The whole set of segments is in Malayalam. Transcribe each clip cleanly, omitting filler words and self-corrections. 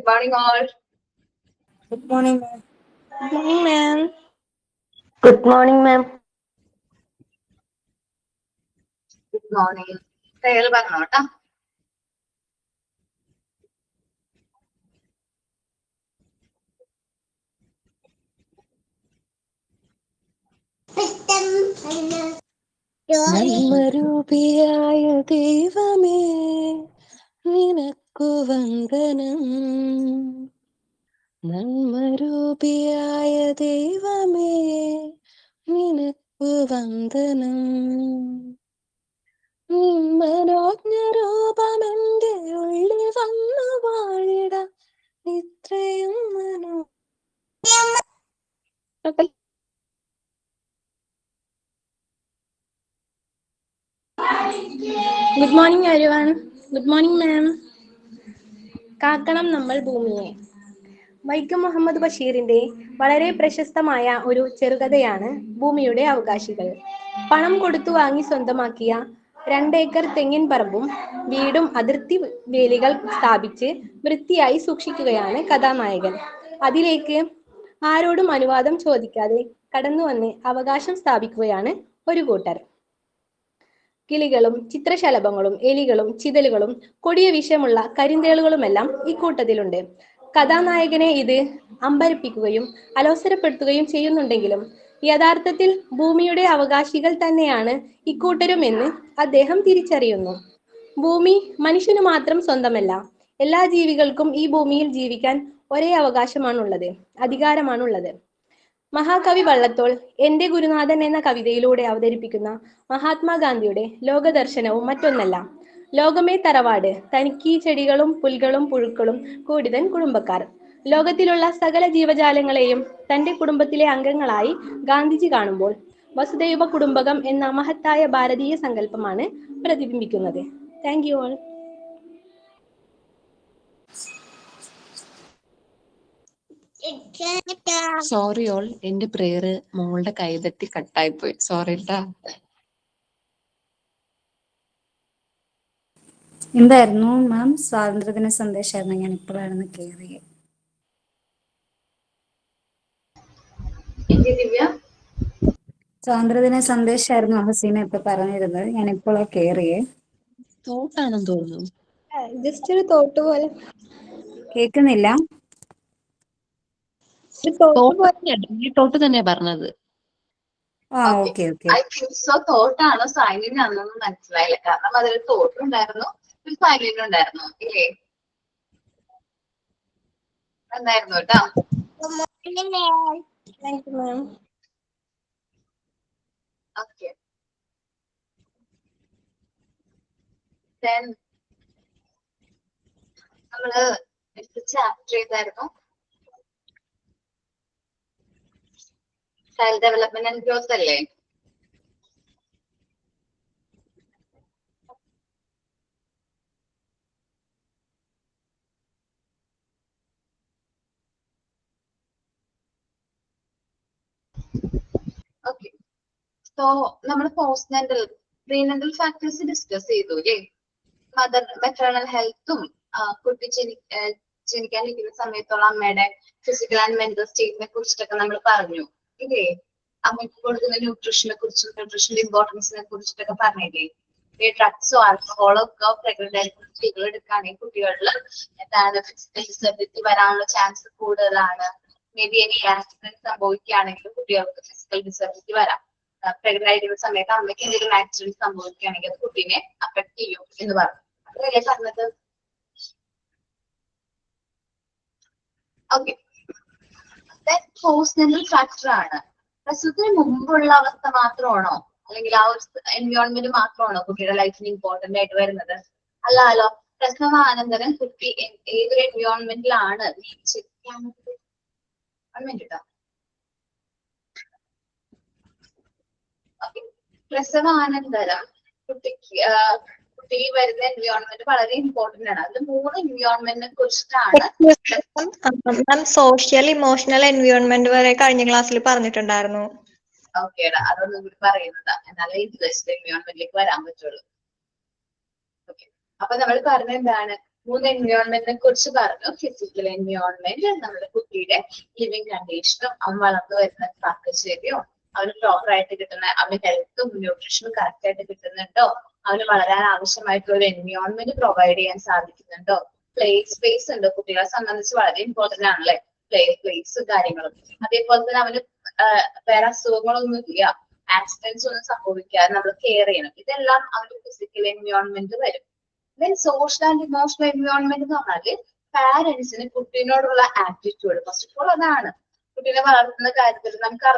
Good morning, all. Good morning, ma'am. Good morning, ma'am. Good morning, ma'am. Good morning. പേര് പറഞ്ഞോട്ടാ. നന്മരൂപിയായ ദൈവമേ നിനക്കു വന്ദനം. നന്മരൂപിയായ ദൈവമേ നിനക്കു വന്ദനം. മനോജ്ഞരൂപമെന്റെ ഉള്ളിൽ വന്നു വാഴിട ഇത്രയും മനോ. Good morning everyone. Good morning ma'am. കാക്കണം നമ്മൾ ഭൂമിയെ. വൈക്കം മുഹമ്മദ് ബഷീറിന്റെ വളരെ പ്രശസ്തമായ ഒരു ചെറുകഥയാണ് ഭൂമിയുടെ അവകാശികൾ. പണം കൊടുത്തു വാങ്ങി സ്വന്തമാക്കിയ 2 ഏക്കർ തെങ്ങിൻ പറമ്പും വീടും അതിർത്തി വേലികൾ സ്ഥാപിച്ച് വൃത്തിയായി സൂക്ഷിക്കുകയാണ് കഥാനായകൻ. അതിലേക്ക് ആരോടും അനുവാദം ചോദിക്കാതെ കടന്നു വന്ന് അവകാശം സ്ഥാപിക്കുകയാണ് ഒരു കൂട്ടർ. കിളികളും ചിത്രശലഭങ്ങളും എലികളും ചിതലുകളും കൊടിയ വിഷമുള്ള കരിന്തേളുകളുമെല്ലാം ഇക്കൂട്ടത്തിലുണ്ട്. കഥാനായകനെ ഇത് അമ്പരപ്പിക്കുകയും അലോസരപ്പെടുത്തുകയും ചെയ്യുന്നുണ്ടെങ്കിലും യഥാർത്ഥത്തിൽ ഭൂമിയുടെ അവകാശികൾ തന്നെയാണ് ഇക്കൂട്ടരുമെന്ന് അദ്ദേഹം തിരിച്ചറിയുന്നു. ഭൂമി മനുഷ്യന് മാത്രം സ്വന്തമല്ല. എല്ലാ ജീവികൾക്കും ഈ ഭൂമിയിൽ ജീവിക്കാൻ ഒരേ അവകാശമാണുള്ളത്, അധികാരമാണുള്ളത്. മഹാകവി വള്ളത്തോൾ എന്റെ ഗുരുനാഥൻ എന്ന കവിതയിലൂടെ അവതരിപ്പിക്കുന്ന മഹാത്മാഗാന്ധിയുടെ ലോകദർശനവും മറ്റൊന്നല്ല. ലോകമേ തറവാട്, തനിക്കീ ചെടികളും പുൽകളും പുഴുക്കളും കൂടിതൻ കുടുംബക്കാർ. ലോകത്തിലുള്ള സകല ജീവജാലങ്ങളെയും തന്റെ കുടുംബത്തിലെ അംഗങ്ങളായി ഗാന്ധിജി കാണുമ്പോൾ വസുദൈവ കുടുംബകം എന്ന മഹത്തായ ഭാരതീയ സങ്കല്പമാണ് പ്രതിബിംബിക്കുന്നത്. Thank you all. Sorry all, എന്റെ പ്രേയർ മോളുടെ കൈതട്ടി കട്ടായി പോയി. സോറി ട്ടാ. എന്തായിരുന്നു മാം? സ്വാതന്ത്ര്യദിന സന്ദേശമായിരുന്നു. ഞാൻ ഇപ്പോഴാണ് കയറിയത്. ദിവ്യ, സ്വാതന്ത്ര്യദിന സന്ദേശമായിരുന്നു ഹസീന ഇപ്പൊ പറഞ്ഞിരുന്നത്. ഞാൻ ഇപ്പോഴാ കയറിയേ. തോട്ടാണെന്ന് തോന്നുന്നു. ജസ്റ്റ് ഒരു തോട്ട് പോലെ. കേൾക്കുന്നില്ല? തോട്ട് തന്നെയാ പറഞ്ഞത്. Okay okay. I think so. തോട്ടാണോ സൈലന്റ് ആണെന്നൊന്നും മനസ്സിലായില്ല. കാരണം അതിൽ തോട്ടുണ്ടായിരുന്നു, ഒരു സൈലന്റ് ഉണ്ടായിരുന്നു, ഇല്ലേ? എന്തായിരുന്നു കേട്ടോ. Thank you ma'am. Okay. Then നമ്മള് ചാപ്റ്റർ ചെയ്തായിരുന്നു ചൈൽഡ് ഡെവലപ്മെന്റ് ആൻഡ് ഗ്രോത്ത് അല്ലേ? ഓക്കെ. സോ നമ്മൾ പോസ്റ്റ്നാന്റൽ പ്രീനാന്റൽ ഫാക്ടേഴ്സ് ഡിസ്കസ് ചെയ്തു അല്ലേ? മെറ്റേണൽ ഹെൽത്തും കുട്ടി ജനിക്കാനിരിക്കുന്ന സമയത്തുള്ള അമ്മയുടെ ഫിസിക്കൽ ആൻഡ് മെന്റൽ സ്റ്റേറ്റിനെ കുറിച്ചിട്ടൊക്കെ നമ്മൾ പറഞ്ഞു ഇല്ലേ? അമ്മയ്ക്ക് കൊടുക്കുന്ന ന്യൂട്രീഷനെ കുറിച്ചും ന്യൂട്രീഷന്റെ ഇമ്പോർട്ടൻസിനെ കുറിച്ചിട്ടൊക്കെ പറഞ്ഞില്ലേ? ഡ്രഗ്സോ ആൽക്കഹോളോ ഒക്കെ പ്രഗ്നന്റ് ആയിരിക്കുന്ന സ്ത്രീകൾ എടുക്കുകയാണെങ്കിൽ കുട്ടികളിൽ എന്താണ് ഫിസിക്കൽ ഡിസബിലിറ്റി വരാനുള്ള ചാൻസ് കൂടുതലാണ്. മേ ബി ഇനി ആക്സിഡന്റ് സംഭവിക്കുകയാണെങ്കിലും കുട്ടികൾക്ക് ഫിസിക്കൽ ഡിസബിലിറ്റി വരാം. പ്രഗ്നന്റ് ആയിരിക്കുന്ന സമയത്ത് അമ്മയ്ക്ക് എന്തെങ്കിലും ആക്സിഡന്റ് സംഭവിക്കുകയാണെങ്കിൽ അത് കുട്ടീനെ അഫക്ട് ചെയ്യും എന്ന് പറഞ്ഞു. അതല്ലേ പറഞ്ഞത്? ഓക്കെ. പോസ്റ്റ്നാന്റൽ ഫാക്ടർ ആണ്. പ്രസവത്തിന് മുമ്പുള്ള അവസ്ഥ മാത്രമാണോ, അല്ലെങ്കിൽ ആ ഒരു എൻവയോൺമെന്റ് മാത്രമാണോ കുട്ടിയുടെ ലൈഫിന് ഇമ്പോർട്ടന്റ് ആയിട്ട് വരുന്നത്? അല്ലല്ലോ. പ്രസവാനന്തരം കുട്ടി ഏതൊരു എൻവയോൺമെന്റിലാണ് പ്രസവാനന്തരം കുട്ടി വരുന്ന എൻവയോൺമെന്റ് വളരെ ഇമ്പോർട്ടന്റ് ആണ്. അതിൽ 3 എൻവയോൺമെന്റിനെ കുറിച്ചിട്ടാണ്. സോഷ്യൽ ഇമോഷണൽ എൻവയോൺമെന്റ് വരെ കഴിഞ്ഞ ക്ലാസ്സിൽ പറഞ്ഞിട്ടുണ്ടായിരുന്നു. ഓക്കേടാ, അതൊന്നും കൂടി പറയുന്നതാ, എന്നാലേ ഇൻട്രസ്റ്റ് എൻവയോൺമെന്റിലേക്ക് വരാൻ പറ്റുള്ളൂ. ഓക്കെ. അപ്പൊ നമ്മൾ പറഞ്ഞ എന്താണ്, 3 എൻവയോൺമെന്റിനെ കുറിച്ച് പറഞ്ഞു. ഫിസിക്കൽ എൻവയോൺമെന്റ്, നമ്മുടെ കുട്ടിയുടെ ലിവിങ് കണ്ടീഷനും അവൻ വളർന്നു വരുന്ന സാഹചര്യവും അവന് പ്രോപ്പർ ആയിട്ട് കിട്ടുന്ന അവന് ഹെൽത്തും ന്യൂട്രീഷനും കറക്റ്റ് ആയിട്ട് കിട്ടുന്നുണ്ടോ, അവന് വളരാൻ ആവശ്യമായിട്ടുള്ള ഒരു എൻവയോൺമെന്റ് പ്രൊവൈഡ് ചെയ്യാൻ സാധിക്കുന്നുണ്ടോ, പ്ലേ സ്പേസ് ഉണ്ട്. കുട്ടികളെ സംബന്ധിച്ച് വളരെ ഇമ്പോർട്ടന്റ് ആണല്ലേ പ്ലേ സ്പേസ് കാര്യങ്ങളും. അതേപോലെ തന്നെ അവന് വേറെ അസുഖങ്ങളൊന്നും ഇല്ല, ആക്സിഡൻസ് ഒന്നും സംഭവിക്കാതെ നമ്മൾ കെയർ ചെയ്യണം. ഇതെല്ലാം അവന്റെ ഫിസിക്കൽ എൻവയോൺമെന്റ് വരും. Then social and emotional environment എന്ന് പറഞ്ഞാല് പാരന്റ്സിന് കുട്ടീനോടുള്ള ആറ്റിറ്റ്യൂഡ്. ഫസ്റ്റ് ഓഫ് ഓൾ അതാണ് കുട്ടീനെ വളർത്തുന്ന കാര്യത്തിൽ നമുക്ക്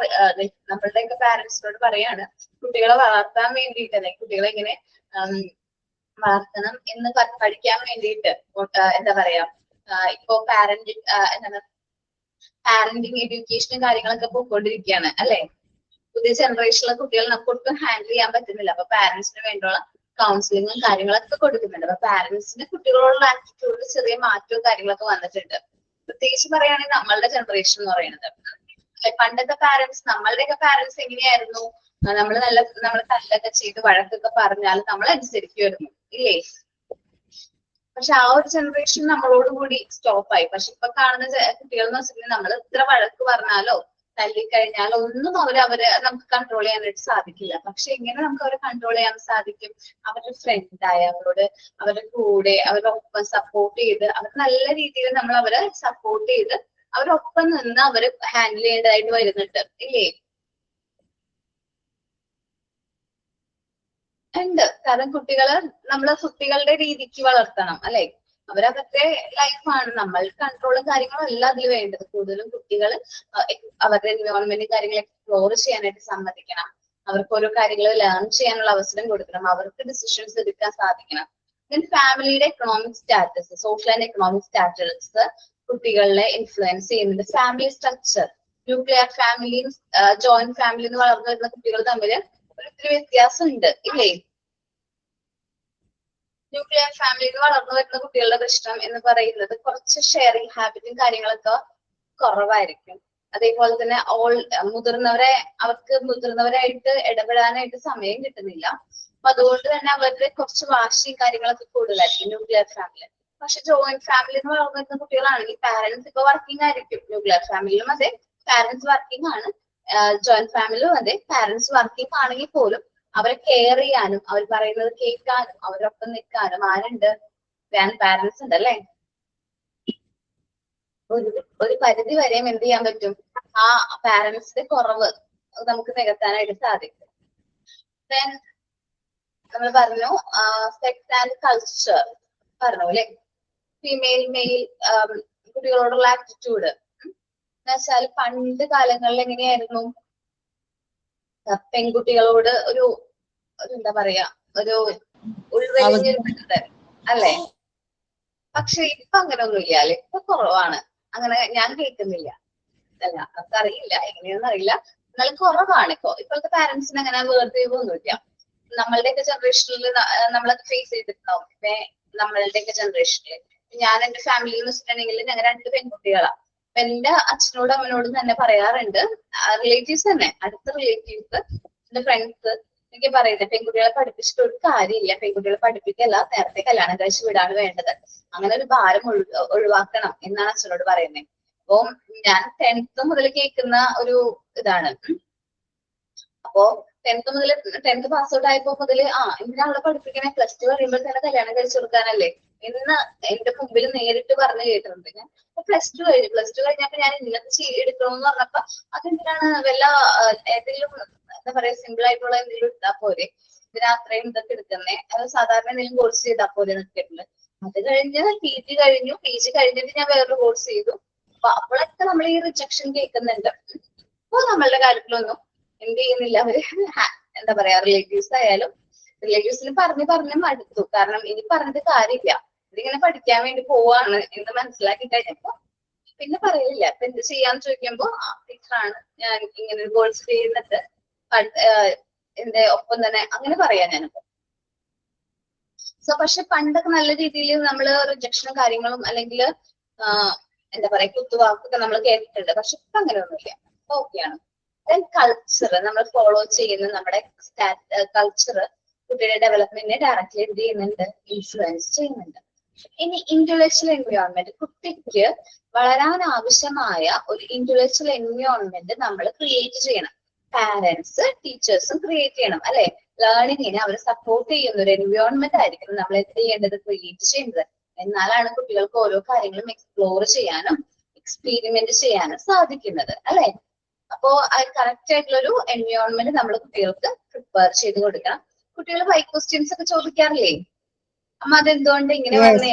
നമ്മളുടെയൊക്കെ പാരന്റ്സിനോട് പറയാണ് കുട്ടികളെ വളർത്താൻ വേണ്ടിയിട്ട്, അല്ലെങ്കിൽ കുട്ടികളെ എങ്ങനെ വളർത്തണം എന്ന് പഠിക്കാൻ വേണ്ടിയിട്ട് എന്താ പറയാ, ഇപ്പോ എന്താണ് പാരന്റിങ് എഡ്യൂക്കേഷനും കാര്യങ്ങളൊക്കെ പോയിക്കൊണ്ടിരിക്കുകയാണ് അല്ലെ. പുതിയ ജനറേഷനിലെ കുട്ടികൾ നമുക്ക് ഒട്ടും ഹാൻഡിൽ ചെയ്യാൻ പറ്റുന്നില്ല. അപ്പൊ പാരന്റ്സിന് വേണ്ടിയുള്ള കൗൺസിലിങ്ങും കാര്യങ്ങളൊക്കെ കൊടുക്കുന്നുണ്ട്. അപ്പൊ പാരന്റ്സിന് കുട്ടികളോടുള്ള ആറ്റിറ്റ്യൂഡിൽ ചെറിയ മാറ്റവും കാര്യങ്ങളൊക്കെ വന്നിട്ടുണ്ട്. പ്രത്യേകിച്ച് പറയുകയാണെങ്കിൽ നമ്മളുടെ ജനറേഷൻ എന്ന് പറയുന്നത് പണ്ടത്തെ പാരന്റ്സ്, നമ്മളുടെയൊക്കെ പാരന്റ്സ് എങ്ങനെയായിരുന്നു, നമ്മൾ തല്ലൊക്കെ ചെയ്ത് വഴക്കൊക്കെ പറഞ്ഞാൽ നമ്മൾ അനുസരിക്കുമായിരുന്നു ഇല്ലേ. പക്ഷെ ആ ഒരു ജനറേഷൻ നമ്മളോട് കൂടി സ്റ്റോപ്പായി. പക്ഷെ ഇപ്പൊ കാണുന്ന കുട്ടികൾ എന്ന് വെച്ചിട്ടുണ്ടെങ്കിൽ നമ്മൾ എത്ര വഴക്ക് പറഞ്ഞാലോ തല്ലിക്കഴിഞ്ഞാലോ ഒന്നും അവരെ നമുക്ക് കൺട്രോൾ ചെയ്യാനായിട്ട് സാധിക്കില്ല. പക്ഷെ എങ്ങനെ നമുക്ക് അവരെ കൺട്രോൾ ചെയ്യാൻ സാധിക്കും? അവരുടെ ഫ്രണ്ടായ അവരുടെ കൂടെ അവരൊപ്പം സപ്പോർട്ട് ചെയ്ത് അവർ നല്ല രീതിയിൽ നമ്മൾ അവരെ സപ്പോർട്ട് ചെയ്ത് അവരൊപ്പം നിന്ന് അവര് ഹാൻഡിൽ ചെയ്യേണ്ടതായിട്ട് വരുന്നുണ്ട് ഇല്ലേ. ഉണ്ട്. കാരണം കുട്ടികളുടെ രീതിക്ക് വളർത്തണം അല്ലെ. അവരവരുടെ ലൈഫാണ്, നമ്മൾ കൺട്രോളും കാര്യങ്ങളും എല്ലാം അതിൽ വേണ്ടത്. കൂടുതലും കുട്ടികൾ അവരുടെ എൻവയോൺമെന്റ് കാര്യങ്ങൾ എക്സ്പ്ലോർ ചെയ്യാനായിട്ട് സമ്മതിക്കണം. അവർക്ക് ഓരോ കാര്യങ്ങൾ ലേൺ ചെയ്യാനുള്ള അവസരം കൊടുക്കണം. അവർക്ക് ഡിസിഷൻസ് എടുക്കാൻ സാധിക്കണം. ഫാമിലിയുടെ economic status, social and economic status കുട്ടികളെ ഇൻഫ്ലുവൻസ് ചെയ്യുന്നുണ്ട്. ഫാമിലി സ്ട്രക്ചർ, ന്യൂക്ലിയർ ഫാമിലിയും ജോയിന്റ് ഫാമിലി എന്ന് വളർന്നു വരുന്ന കുട്ടികൾ തമ്മിൽ ഒത്തിരി വ്യത്യാസം ഉണ്ട് ഇല്ലേ. ന്യൂക്ലിയർ ഫാമിലിയിൽ വളർന്നു വരുന്ന കുട്ടികളുടെ പ്രശ്നം എന്ന് പറയുന്നത് കുറച്ച് ഷെയറിങ് ഹാബിറ്റും കാര്യങ്ങളൊക്കെ കുറവായിരിക്കും. അതേപോലെ തന്നെ അവർക്ക് മുതിർന്നവരായിട്ട് ഇടപെടാനായിട്ട് സമയം കിട്ടുന്നില്ല. അപ്പൊ അതുകൊണ്ട് തന്നെ അവരുടെ കുറച്ച് വാശിയും കാര്യങ്ങളൊക്കെ കൂടുതലായിരിക്കും ന്യൂക്ലിയർ ഫാമിലി. പക്ഷെ ജോയിന്റ് ഫാമിലി എന്ന് വളർന്നു വരുന്ന കുട്ടികളാണെങ്കിൽ പാരന്റ്സ് ഇപ്പൊ വർക്കിംഗ് ആയിരിക്കും. ന്യൂക്ലിയർ ഫാമിലിയിലും അതെ പാരന്റ്സ് വർക്കിംഗ് ആണ്, ജോയിന്റ് ഫാമിലിയും അതെ പാരന്റ്സ് വർക്കിംഗ് ആണെങ്കിൽ പോലും അവരെ കെയർ ചെയ്യാനും അവർ പറയുന്നത് കേൾക്കാനും അവരൊപ്പം നിൽക്കാനും ആരുണ്ട്? ഗ്രാൻഡ് പാരന്റ്സ് ഉണ്ട് അല്ലേ. ഒരു പരിധി വരെയും എന്ത് ചെയ്യാൻ പറ്റും? ആ പാരന്റ്സിന്റെ കുറവ് നമുക്ക് നികത്താനായിട്ട് സാധിക്കും. ദെൻ നമ്മൾ പറഞ്ഞു സെക്സ് ആൻഡ് കൾച്ചർ പറഞ്ഞു അല്ലെ. ഫീമെയിൽ മെയിൽ കുട്ടികളോടുള്ള ആറ്റിറ്റ്യൂഡ് എന്നുവെച്ചാൽ പണ്ട് കാലങ്ങളിൽ എങ്ങനെയായിരുന്നു? പെൺകുട്ടികളോട് ഒരു എന്താ പറയാ, ഒരു ഉൾവലിഞ്ഞിരുന്നത് അല്ലെ. പക്ഷെ ഇപ്പൊ അങ്ങനെ ഒന്നുമില്ല അല്ലെ. ഇപ്പൊ കുറവാണ്, അങ്ങനെ ഞാൻ കേൾക്കുന്നില്ല. അല്ല നമുക്കറിയില്ല, എങ്ങനെയാണെന്ന് അറിയില്ല, എന്നാലും കുറവാണ്. ഇപ്പോഴത്തെ പാരന്റ്സിന് അങ്ങനെ വേർതിരിവൊന്നുമില്ല. നമ്മളുടെയൊക്കെ ജനറേഷനിൽ നമ്മളൊക്കെ ഫേസ് ചെയ്തിട്ടുണ്ടാവും. ഇപ്പൊ നമ്മളുടെയൊക്കെ ജനറേഷനിൽ ഞാൻ എന്റെ ഫാമിലി എന്ന് വെച്ചിട്ടുണ്ടെങ്കിൽ ഞങ്ങൾ 2 പെൺകുട്ടികളാണ്. അപ്പൊ എന്റെ അച്ഛനോടും അമ്മനോടും തന്നെ പറയാറുണ്ട്, റിലേറ്റീവ്സ് തന്നെ, അടുത്ത റിലേറ്റീവ്സ്, എന്റെ ഫ്രണ്ട്സ് എനിക്ക് പറയുന്നത് പെൺകുട്ടികളെ പഠിപ്പിച്ചിട്ട് ഒരു കാര്യമില്ല, പെൺകുട്ടികളെ പഠിപ്പിക്കല്ല, നേരത്തെ കല്യാണം കഴിച്ച് വിടാണ് വേണ്ടത്, അങ്ങനെ ഒരു ഭാരം ഒഴിവാക്കണം എന്നാണ് അച്ഛനോട് പറയുന്നത്. അപ്പൊ ഞാൻ 10th മുതൽ കേൾക്കുന്ന ഒരു ഇതാണ്. അപ്പോ 10th പാസ് ഔട്ട് ആയപ്പോ മുതൽ എന്തിനാ അവളെ പഠിപ്പിക്കണേ, +2 കഴിയുമ്പോൾ തന്നെ കല്യാണം കഴിച്ചു കൊടുക്കാനല്ലേ എന്ന് എന്റെ മുമ്പിൽ നേരിട്ട് പറഞ്ഞു കേട്ടിട്ടുണ്ട്. ഞാൻ +2 കഴിഞ്ഞപ്പോ ഞാൻ ഇന്നത്തെ എടുക്കണമെന്ന് പറഞ്ഞപ്പോ അതെന്തിനാണ്, വല്ല ഏതെങ്കിലും എന്താ പറയാ സിമ്പിൾ ആയിട്ടുള്ള എന്തെങ്കിലും എടുത്താൽ പോരെ, ഇതിന് അത്രയും ഇതൊക്കെ എടുക്കുന്നേ, അത് സാധാരണ എന്തെങ്കിലും കോഴ്സ് ചെയ്താൽ പോലെ നിൽക്കിട്ടുണ്ട്. അത് കഴിഞ്ഞ് PG കഴിഞ്ഞു. PG കഴിഞ്ഞിട്ട് ഞാൻ വേറൊരു കോഴ്സ് ചെയ്തു. അപ്പൊ അപ്പോഴൊക്കെ നമ്മൾ ഈ റിജക്ഷൻ കേൾക്കുന്നുണ്ട്. അപ്പൊ നമ്മളുടെ കാര്യത്തിലൊന്നും എന്ത് ചെയ്യുന്നില്ല അവര്, എന്താ പറയാ റിലേറ്റീവ്സ് ആയാലും റിലേറ്റീവ്സിന് പറഞ്ഞു മടുത്തു. കാരണം ഇനി പറഞ്ഞിട്ട് കാര്യമില്ല, ഇതിങ്ങനെ പഠിക്കാൻ വേണ്ടി പോവാണ് എന്ന് മനസ്സിലാക്കി കഴിഞ്ഞപ്പോ പിന്നെ പറയില്ല. ഇപ്പൊ എന്ത് ചെയ്യാന്ന് ചോദിക്കുമ്പോ ടീച്ചറാണ്, ഞാൻ ഇങ്ങനെ ഒരു കോഴ്സ് ചെയ്യുന്നുണ്ട്, എന്റെ ഒപ്പം തന്നെ അങ്ങനെ പറയാ ഞാനിപ്പോ. പക്ഷെ പണ്ടൊക്കെ നല്ല രീതിയിൽ നമ്മള് റിജക്ഷനും കാര്യങ്ങളും അല്ലെങ്കിൽ എന്താ പറയാ കുത്തുവാക്കൊക്കെ നമ്മൾ കേട്ടിട്ടുണ്ട്. പക്ഷെ ഇപ്പൊ അങ്ങനെയൊന്നുമില്ല, ഓക്കെയാണ്. കൾച്ചർ നമ്മൾ ഫോളോ ചെയ്യുന്ന നമ്മുടെ കൾച്ചർ കുട്ടിയുടെ ഡെവലപ്മെന്റിനെ ഡയറക്റ്റ്ലി എന്ത് ചെയ്യുന്നുണ്ട്, ഇൻഫ്ലുവൻസ് ചെയ്യുന്നുണ്ട്. ഇനി ഇന്റലക്ച്വൽ എൻവയോൺമെന്റ്, കുട്ടിക്ക് വളരാൻ ആവശ്യമായ ഒരു ഇന്റലക്ച്വൽ എൻവയോൺമെന്റ് നമ്മൾ ക്രിയേറ്റ് ചെയ്യണം. പാരന്റ്സ് ടീച്ചേഴ്സും ക്രിയേറ്റ് ചെയ്യണം അല്ലെ. ലേണിങ്ങിനെ അവർ സപ്പോർട്ട് ചെയ്യുന്ന ഒരു എൻവയോൺമെന്റ് ആയിരിക്കണം നമ്മൾ എന്ത് ചെയ്യേണ്ടത്, ക്രിയേറ്റ് ചെയ്യേണ്ടത്. എന്നാലാണ് കുട്ടികൾക്ക് ഓരോ കാര്യങ്ങളും എക്സ്പ്ലോർ ചെയ്യാനും എക്സ്പീരിമെന്റ് ചെയ്യാനും സാധിക്കുന്നത് അല്ലെ. അപ്പോ കറക്റ്റ് ആയിട്ടുള്ള ഒരു എൻവയോൺമെന്റ് നമ്മൾ കുട്ടികൾക്ക് പ്രിപ്പയർ ചെയ്ത് കൊടുക്കണം. കുട്ടികൾ ബൈ ക്വസ്റ്റ്യൻസ് ഒക്കെ ചോദിക്കാറില്ലേ, അമ്മ അതെന്തുകൊണ്ട് ഇങ്ങനെ വന്നേ?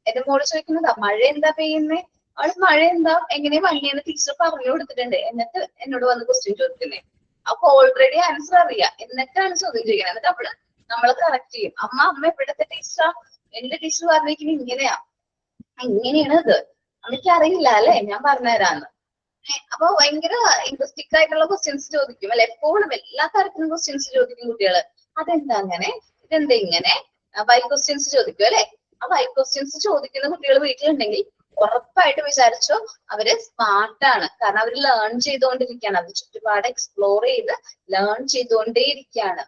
എന്റെ മോള് ചോദിക്കുന്നതാ, മഴ എന്താ പെയ്യുന്നേ? അവള് മഴ എന്താ എങ്ങനെ വന്നേന്ന് ടീച്ചർ പറഞ്ഞു കൊടുത്തിട്ടുണ്ട്, എന്നിട്ട് എന്നോട് വന്ന് ക്വസ്റ്റ്യൻ ചോദിക്കുന്നേ. അപ്പൊ ഓൾറെഡി ആൻസർ അറിയാം, എന്നിട്ടാണ് ചോദ്യം ചോദിക്കുന്നത്. എന്നിട്ട് അവള് നമ്മളെ കറക്റ്റ് ചെയ്യും. അമ്മ എവിടത്തെ ടീച്ചറാ? എന്റെ ടീച്ചർ പറഞ്ഞിരിക്കുന്നത് ഇങ്ങനെയാ, ഇങ്ങനെയാണ് ഇത്, അമ്മയ്ക്ക് അറിയില്ല അല്ലെ, ഞാൻ പറഞ്ഞുതരാന്ന്. അപ്പൊ ഭയങ്കര ഇൻട്രസ്റ്റിംഗ് ആയിട്ടുള്ള ക്വസ്റ്റ്യൻസ് ചോദിക്കും അല്ലെ. എപ്പോഴും എല്ലാ തരത്തിലും ക്വസ്റ്റ്യൻസ് ചോദിക്കും കുട്ടികള്. അതെന്താ അങ്ങനെ, ഇതെന്താ ഇങ്ങനെ, ബൈ ക്വസ്റ്റ്യൻസ് ചോദിക്കും അല്ലെ. ആ ബൈ ക്വസ്റ്റ്യൻസ് ചോദിക്കുന്ന കുട്ടികൾ വീട്ടിലുണ്ടെങ്കിൽ ഉറപ്പായിട്ട് വിചാരിച്ചോ അവര് സ്മാർട്ടാണ്. കാരണം അവർ ലേൺ ചെയ്തുകൊണ്ടിരിക്കുകയാണ്, അവർ ചുറ്റുപാട് എക്സ്പ്ലോർ ചെയ്ത് ലേൺ ചെയ്തുകൊണ്ടേയിരിക്കുകയാണ്.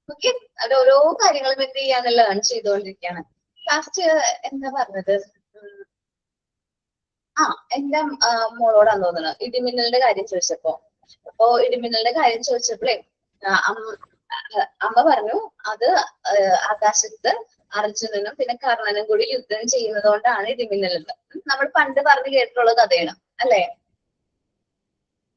ഓക്കെ, അവർ ഓരോ കാര്യങ്ങളും എന്ത് ചെയ്യാണ്, ലേൺ ചെയ്തുകൊണ്ടിരിക്കുകയാണ്. ലാസ്റ്റ് എന്താ പറഞ്ഞത്, എന്റെ മോളോടാന്ന് തോന്നുന്നത് ഇടിമിന്നലിന്റെ കാര്യം ചോദിച്ചപ്പോ. അപ്പൊ ഇടിമിന്നലിന്റെ കാര്യം ചോദിച്ചപ്പോഴേ അമ്മ പറഞ്ഞു അത് ആകാശത്ത് അർജുനനും പിന്നെ കർണനും കൂടി യുദ്ധം ചെയ്യുന്നത് കൊണ്ടാണ് ഇടിമിന്നൽ. നമ്മൾ പണ്ട് പറഞ്ഞു കേട്ടിട്ടുള്ള കഥയാണ് അല്ലെ.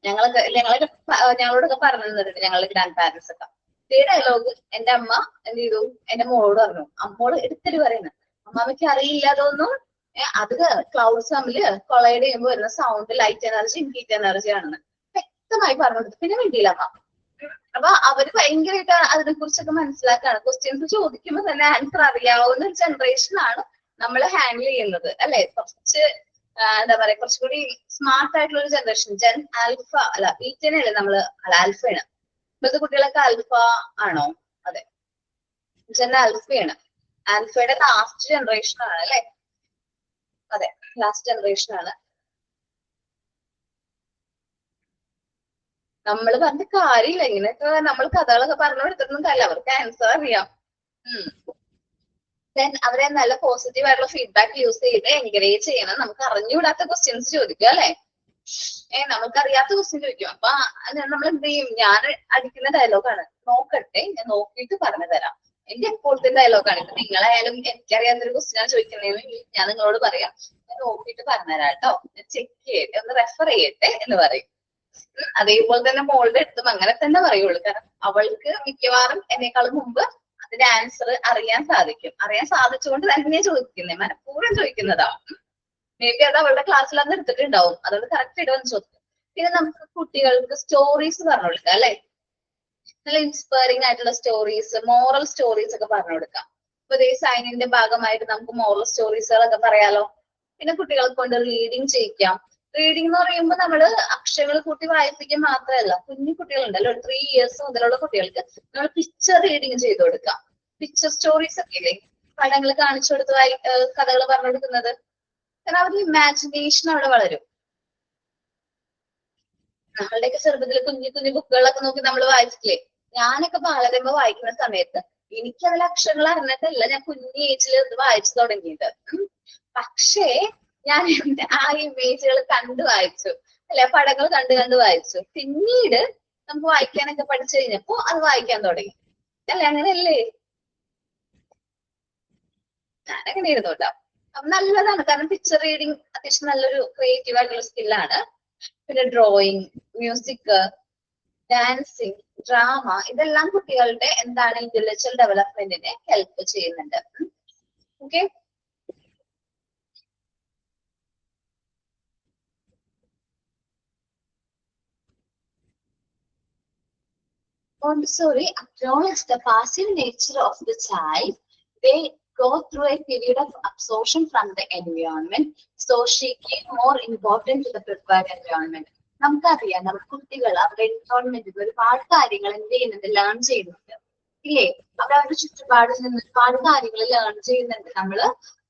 ഞങ്ങളോടൊക്കെ പറഞ്ഞു തന്നിട്ടുണ്ട് ഞങ്ങളുടെ ഗ്രാൻഡ് പാരന്റ്സ് ഒക്കെ. ഇതേ ഡയലോഗ് എന്റെ അമ്മ എന്ത് ചെയ്തു, എന്റെ മോളോട് പറഞ്ഞു. അമ്മോള് എടുത്തിട്ട് പറയുന്നു, അമ്മാമ്മയ്ക്ക് അറിയില്ല അതൊന്നും, അത് ക്ലൗഡ്സ് തമ്മില് കൊളൈഡ് ചെയ്യുമ്പോൾ വരുന്ന sound light energy heat energy ആണെന്ന് വ്യക്തമായി പറഞ്ഞു കൊടുത്തു. പിന്നെ വേണ്ടിയില്ല അമ്മ. അപ്പൊ അവര് ഭയങ്കരമായിട്ട് അതിനെ കുറിച്ചൊക്കെ മനസ്സിലാക്കാണ്. ക്വസ്റ്റ്യൻസ് ചോദിക്കുമ്പോൾ തന്നെ ആൻസർ അറിയാവുന്ന ഒരു ജനറേഷൻ ആണ് നമ്മൾ ഹാൻഡിൽ ചെയ്യുന്നത് അല്ലെ. കുറച്ച് എന്താ പറയാ, കുറച്ചുകൂടി സ്മാർട്ട് ആയിട്ടുള്ള ഒരു ജനറേഷൻ. ജെൻ ആൽഫ അല്ല ബീറ്റനല്ലേ നമ്മള്, അല്ല ആൽഫയാണ്. ഇപ്പോഴത്തെ കുട്ടികളൊക്കെ ആൽഫ ആണോ? അതെ, ജെൻ ആൽഫയാണ്. ആൽഫയുടെ ലാസ്റ്റ് ജനറേഷൻ ആണ് അല്ലെ. അതെ, ലാസ്റ്റ് ജനറേഷൻ ആണ്. നമ്മൾ പറഞ്ഞ കാര്യമില്ല, ഇങ്ങനെയൊക്കെ നമ്മൾ കഥകളൊക്കെ പറഞ്ഞു കൊടുത്തിട്ടൊന്നും കാര്യമില്ല, അവർക്ക് ആൻസർ അറിയാം. ദെൻ അവരെ നല്ല പോസിറ്റീവ് ആയിട്ടുള്ള ഫീഡ്ബാക്ക് യൂസ് ചെയ്ത് എൻകറേജ് ചെയ്യണം. നമുക്ക് അറിഞ്ഞുകൂടാത്ത ക്വസ്റ്റ്യൻസ് ചോദിക്കും അല്ലെ. നമുക്ക് അറിയാത്ത ക്വസ്റ്റ്യൻ ചോദിക്കും. അപ്പൊ നമ്മൾ എന്ത് ചെയ്യും, ഞാൻ അടിക്കുന്ന ഡയലോഗാണ്, നോക്കട്ടെ ഞാൻ നോക്കിയിട്ട് പറഞ്ഞു തരാം. എന്റെ എപ്പോഴത്തെ ഡയലോഗാണ്. ഇപ്പൊ നിങ്ങളായാലും എനിക്കറിയാത്തൊരു ക്വസ്റ്റ്യൻ ആണ് ചോദിക്കുന്നതെങ്കിൽ ഞാൻ നിങ്ങളോട് പറയാം, ഞാൻ നോക്കിയിട്ട് പറഞ്ഞുതരാം കേട്ടോ, ഞാൻ ചെക്ക് ചെയ്യട്ടെ, ഒന്ന് റെഫർ ചെയ്യട്ടെ എന്ന് പറയും. അതേപോലെ തന്നെ മോളുടെ അടുത്തും അങ്ങനെ തന്നെ പറയുള്ളൂ. കാരണം അവൾക്ക് മിക്കവാറും എന്നെക്കാളും മുമ്പ് അതിന്റെ ആൻസർ അറിയാൻ സാധിക്കും. അറിയാൻ സാധിച്ചുകൊണ്ട് തന്നെ ചോദിക്കുന്നേ, മനഃപൂർവ്വം ചോദിക്കുന്നതാ. മേ ബി അത് അവളുടെ ക്ലാസ്സിൽ അന്ന് എടുത്തിട്ടുണ്ടാവും, അതുകൊണ്ട് കറക്റ്റ് ഇടുമെന്ന് ചോദിക്കും. പിന്നെ നമുക്ക് കുട്ടികൾക്ക് സ്റ്റോറീസ് പറഞ്ഞു കൊടുക്കാം അല്ലെ. നല്ല ഇൻസ്പയറിംഗ് ആയിട്ടുള്ള സ്റ്റോറീസ്, മോറൽ സ്റ്റോറീസ് ഒക്കെ പറഞ്ഞു കൊടുക്കാം. ഇപ്പൊ ഇതേ സൈനിന്റെ ഭാഗമായിട്ട് നമുക്ക് മോറൽ സ്റ്റോറീസുകളൊക്കെ പറയാലോ. പിന്നെ കുട്ടികളെ കൊണ്ട് റീഡിങ് ചെയ്യിക്കാം. റീഡിംഗ് എന്ന് പറയുമ്പോൾ നമ്മള് അക്ഷരങ്ങൾ കൂട്ടി വായിപ്പിക്കുക മാത്രമല്ല, കുഞ്ഞു കുട്ടികളുണ്ടല്ലോ 3 years മുതലുള്ള കുട്ടികൾക്ക് നമ്മൾ പിക്ചർ റീഡിങ് ചെയ്ത് കൊടുക്കാം. പിക്ചർ സ്റ്റോറീസ് ഒക്കെ ഇല്ലേ, പടങ്ങൾ കാണിച്ചു കൊടുത്ത് കഥകൾ പറഞ്ഞു കൊടുക്കുന്നത്. കാരണം അവരുടെ ഇമാജിനേഷൻ അവിടെ വളരും. നമ്മളുടെയൊക്കെ ചെറുപ്പത്തിൽ കുഞ്ഞു കുഞ്ഞു ബുക്കുകളൊക്കെ നോക്കി നമ്മൾ വായിച്ചില്ലേ. ഞാനൊക്കെ ബാലരമ വായിക്കുന്ന സമയത്ത് എനിക്ക് അതിൽ അക്ഷരങ്ങൾ അറിഞ്ഞിട്ടല്ല ഞാൻ കുഞ്ഞു ഏജിൽ ഇത് വായിച്ചു തുടങ്ങിയത്. പക്ഷേ ഞാൻ ആ ഇമേജുകൾ കണ്ടു വായിച്ചു അല്ലെ, പടങ്ങൾ കണ്ടു വായിച്ചു. പിന്നീട് നമുക്ക് വായിക്കാനൊക്കെ പഠിച്ചു കഴിഞ്ഞപ്പോ അത് വായിക്കാൻ തുടങ്ങി അല്ലെ. അങ്ങനെയല്ലേ, ഞാനങ്ങനെ ഇരുന്നു കേട്ടോ. അപ്പൊ നല്ലതാണ്, കാരണം പിക്ചർ റീഡിങ് അത്യാവശ്യം നല്ലൊരു ക്രിയേറ്റീവ് ആയിട്ടുള്ള സ്കില്ലാണ്. പിന്നെ ഡ്രോയിങ്, മ്യൂസിക്, ഡാൻസിങ്, ഡ്രാമ, ഇതെല്ലാം കുട്ടികളുടെ എന്താണ് ഇന്റലക്ച്വൽ ഡെവലപ്മെന്റിനെ ഹെൽപ്പ് ചെയ്യുന്നുണ്ട്. Okay, Montessori acknowledged the passive nature of the child. They go through a period of absorption from the environment, so she gave more importance to the prepared environment. നമുക്കറിയാം, നമ്മുടെ കുട്ടികൾ അവരുടെ എൻവയോൺമെന്റിൽ ഒരുപാട് കാര്യങ്ങൾ എന്ത് ചെയ്യുന്നുണ്ട്, ലേൺ ചെയ്യുന്നുണ്ട് ഇല്ലേ. അവരവരുടെ ചുറ്റുപാടിൽ നിന്ന് ഒരുപാട് കാര്യങ്ങൾ ലേൺ ചെയ്യുന്നുണ്ട്.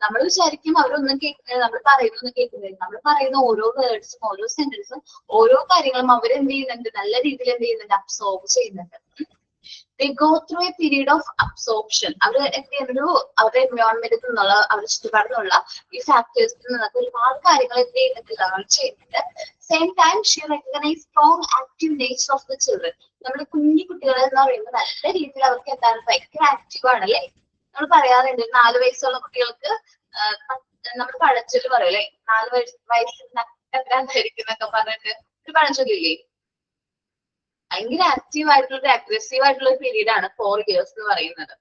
നമ്മൾ വിചാരിക്കും അവരൊന്നും നമ്മൾ പറയുന്നൊന്നും കേൾക്കുന്നില്ല. നമ്മൾ പറയുന്ന ഓരോ വേർഡ്സും ഓരോ സെന്റൻസും ഓരോ കാര്യങ്ങളും അവരെന്ത് ചെയ്യുന്നുണ്ട്, നല്ല രീതിയിൽ എന്ത് ചെയ്യുന്നുണ്ട്, അബ്സോർബ് ചെയ്യുന്നുണ്ട്. they go through a period of absorption. അവർ എന്ത് ചെയ്യുന്നൊരു അവരുടെ എൻവയോൺമെന്റിൽ നിന്നുള്ള അവരുടെ ചുറ്റുപാടിൽ നിന്നുള്ള ഈ ഫാക്ടേഴ്സിൽ നിന്നൊക്കെ ഒരുപാട് കാര്യങ്ങൾ എന്ത് ചെയ്യുന്നുണ്ട്. Same time she recognise strong active nature of the children. നമ്മുടെ കുഞ്ഞു കുട്ടികൾ എന്ന് പറയുമ്പോൾ നല്ല രീതിയിൽ അവർക്ക് എന്താണ് ഭയങ്കര ആക്റ്റീവ് ആണ് അല്ലേ. നമ്മൾ പറയാറുണ്ട് 4 വയസ്സുള്ള കുട്ടികൾക്ക് നമ്മൾ പഴഞ്ചൊല്ല് പറയും അല്ലെ, 4 വയസ്സിൽ നട്ടഭ്രാന്തായിരിക്കുന്നൊക്കെ പറഞ്ഞിട്ട് ഒരു പഴഞ്ചൊല്ലില്ലേ. ഭയങ്കര ആക്റ്റീവ് ആയിട്ടുള്ള അഗ്രസീവ് ആയിട്ടുള്ള ഒരു പീരീഡ് ആണ് 4 years എന്ന് പറയുന്നത്.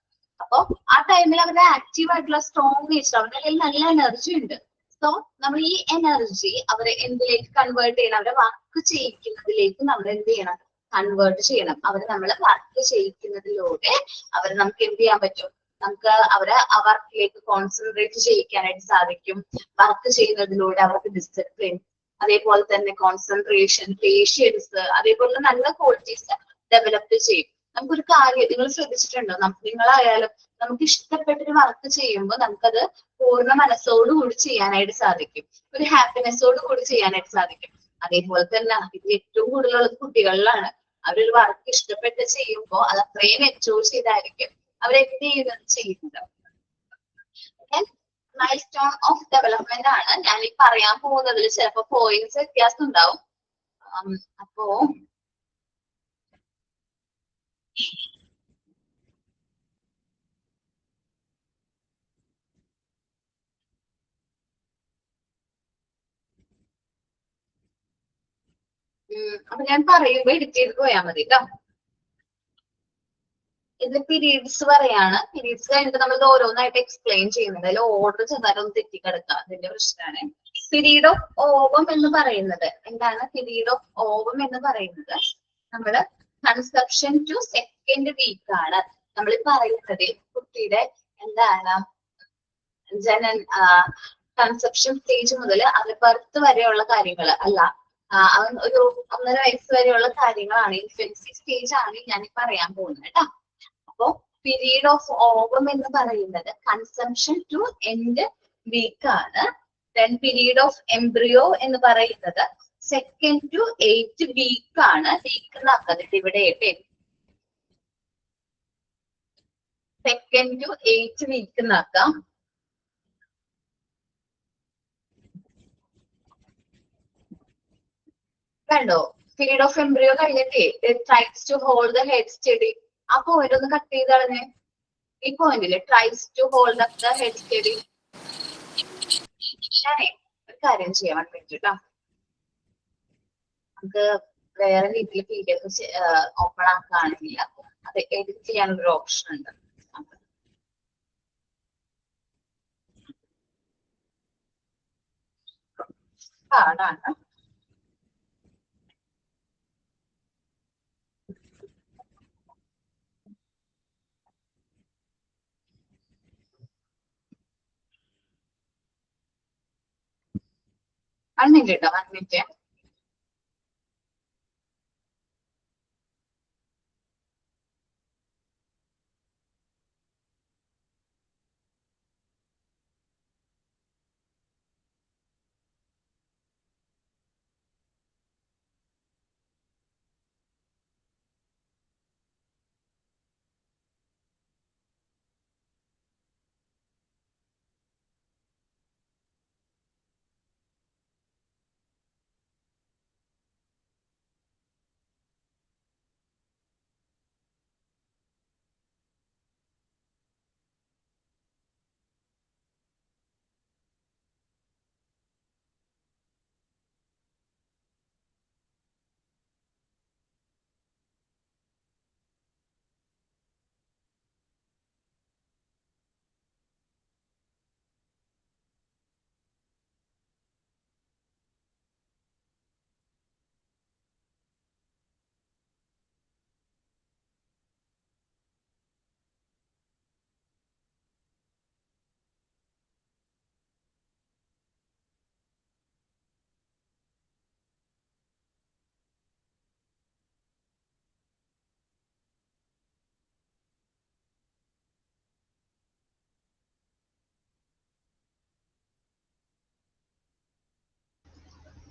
അപ്പൊ ആ ടൈമിൽ അവരുടെ ആക്റ്റീവ് ആയിട്ടുള്ള സ്ട്രോങ് നേച്ചർ, അവരുടെ കയ്യിൽ നല്ല എനർജി ഉണ്ട്. സോ നമ്മൾ ഈ എനർജി അവരെ എന്തിലേക്ക് കൺവേർട്ട് ചെയ്യണം, അവരെ വർക്ക് ചെയ്യിക്കുന്നതിലേക്ക് നമ്മൾ എന്ത് ചെയ്യണം, കൺവേർട്ട് ചെയ്യണം. അവരെ നമ്മൾ വർക്ക് ചെയ്യിക്കുന്നതിലൂടെ അവരെ നമുക്ക് എന്ത് ചെയ്യാൻ പറ്റും, നമുക്ക് അവരെ ആ വർക്കിലേക്ക് കോൺസെൻട്രേറ്റ് ചെയ്യിക്കാനായിട്ട് സാധിക്കും. വർക്ക് ചെയ്യുന്നതിലൂടെ അവർക്ക് ഡിസിപ്ലിൻ, അതേപോലെ തന്നെ കോൺസെൻട്രേഷൻ, പേഷ്യൻസ്, അതേപോലെ നല്ല ക്വാളിറ്റീസ് ഡെവലപ്പ് ചെയ്യും. നമുക്കൊരു കാര്യം നിങ്ങൾ ശ്രദ്ധിച്ചിട്ടുണ്ടോ, നിങ്ങളായാലും നമുക്ക് ഇഷ്ടപ്പെട്ടൊരു വർക്ക് ചെയ്യുമ്പോൾ നമുക്കത് പൂർണ്ണ മനസ്സോടുകൂടി ചെയ്യാനായിട്ട് സാധിക്കും, ഒരു ഹാപ്പിനെസ്സോട് കൂടി ചെയ്യാനായിട്ട് സാധിക്കും. അതേപോലെ തന്നെ ഇത് ഏറ്റവും കൂടുതലുള്ളത് കുട്ടികളിലാണ്. അവരൊരു വർക്ക് ഇഷ്ടപ്പെട്ട് ചെയ്യുമ്പോൾ അത് അത്രയും എൻജോയ് ചെയ്തായിരിക്കും അവരെന്ത് ചെയ്യുന്നത്. മൈൽ സ്റ്റോൺ ഓഫ് ഡെവലപ്മെന്റ് ആണ് ഞാൻ ഈ പറയാൻ പോകുന്നതിൽ. ചിലപ്പോ പോയിന്റ്സ് വ്യത്യാസം ഉണ്ടാവും. അപ്പോ അപ്പൊ ഞാൻ പറയുമ്പോ എഡിറ്റ് ചെയ്ത് പോയാൽ മതി കേട്ടോ. ഇത് പീരീഡ്സ് പറയാണ്. പീരീഡ്സ് കഴിഞ്ഞിട്ട് നമ്മൾ ഓരോന്നായിട്ട് എക്സ്പ്ലെയിൻ ചെയ്യുന്നത്. അതിൽ ഓർഡർ ചെന്നാലൊന്ന് തെറ്റിക്കിടക്കുക, അതിന്റെ പ്രശ്നമാണ്. പീരീഡ് ഓഫ് ഓവം എന്ന് പറയുന്നത് എന്താണ്? പീരീഡ് ഓഫ് ഓവം എന്ന് പറയുന്നത് നമ്മള് കൺസെപ്ഷൻ ടു സെക്കൻഡ് വീക്ക് ആണ് നമ്മൾ പറയുന്നത്. കുട്ടിയുടെ എന്താണ് കൺസെപ്ഷൻ സ്റ്റേജ് മുതൽ അത് ബർത്ത് വരെയുള്ള കാര്യങ്ങൾ അല്ല, ഒരു 1.5 വയസ്സ് വരെയുള്ള കാര്യങ്ങളാണ്, ഇൻഫൻസി സ്റ്റേജ് ആണ് ഞാൻ പറയാൻ പോകുന്നത് കേട്ടോ. അപ്പോ പീരീഡ് ഓഫ് ഓവം എന്ന് പറയുന്നത് കൺസെപ്ഷൻ ടു എൻഡ് വീക്ക് ആണ്. ദെൻ പീരീഡ് ഓഫ് എംബ്രിയോ എന്ന് പറയുന്നത് 2nd to 8th വീക്ക് ആണ്. വീക്ക് എന്നാക്കുന്നത് ഇവിടെ 2nd to 8th വീക്ക് എന്നാക്കാം. കണ്ടോ, പീരീഡ് ഓഫ് എംബ്രിയോ കഴിഞ്ഞിട്ടേ tries to hold the head steady. ആ പോയിന്റ് ഒന്ന് കട്ട് ചെയ്ത് കളഞ്ഞേ. ഈ പോയിന്റില് tries to hold up the head steady. ഞാനേ ഒരു കാര്യം ചെയ്യാൻ പറ്റിട്ടോ, നമുക്ക് വേറെ രീതിയിൽ PDF ഓപ്പൺ ആക്കുകയാണെങ്കിൽ അത് എഡിറ്റ് ചെയ്യാനൊരു ഓപ്ഷൻ ഉണ്ട്. പാടാണ്. വന്നിട്ട് കേട്ടോ, വന്നിട്ട്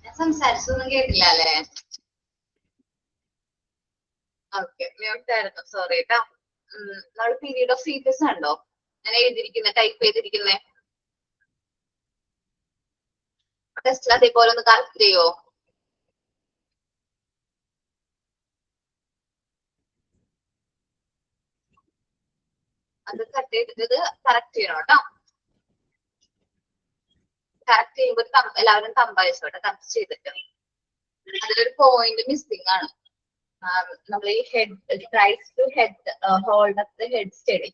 ഞാൻ സംസാരിച്ചൊന്നും കേട്ടില്ല അല്ലേ? ഓക്കെ, മ്യൂട്ട് ആയിരുന്നു, സോറി കേട്ടാ. നമ്മൾ പീരീഡ് ഓഫ് ഫീറ്റസ് ഉണ്ടോ ഞാൻ എഴുതിയിരിക്കുന്നത്, ടൈപ്പ് ചെയ്തിരിക്കുന്നേ? ടെസ്റ്റിൽ അതേപോലെ ഒന്ന് കറക്റ്റ് ചെയ്യോ? അത് കട്ട് ചെയ്തിട്ട് കറക്റ്റ് ചെയ്യണം കേട്ടോ. കറക്റ്റ് ചെയ്യുമ്പോൾ എല്ലാവരും തമ്പയച്ചോട്ടെ, കറക്റ്റ് ചെയ്തിട്ട്. അതിലൊരു പോയിന്റ് മിസ്സിംഗ് ആണ്. നമ്മൾ ഈ head tries to head hold up the head steady.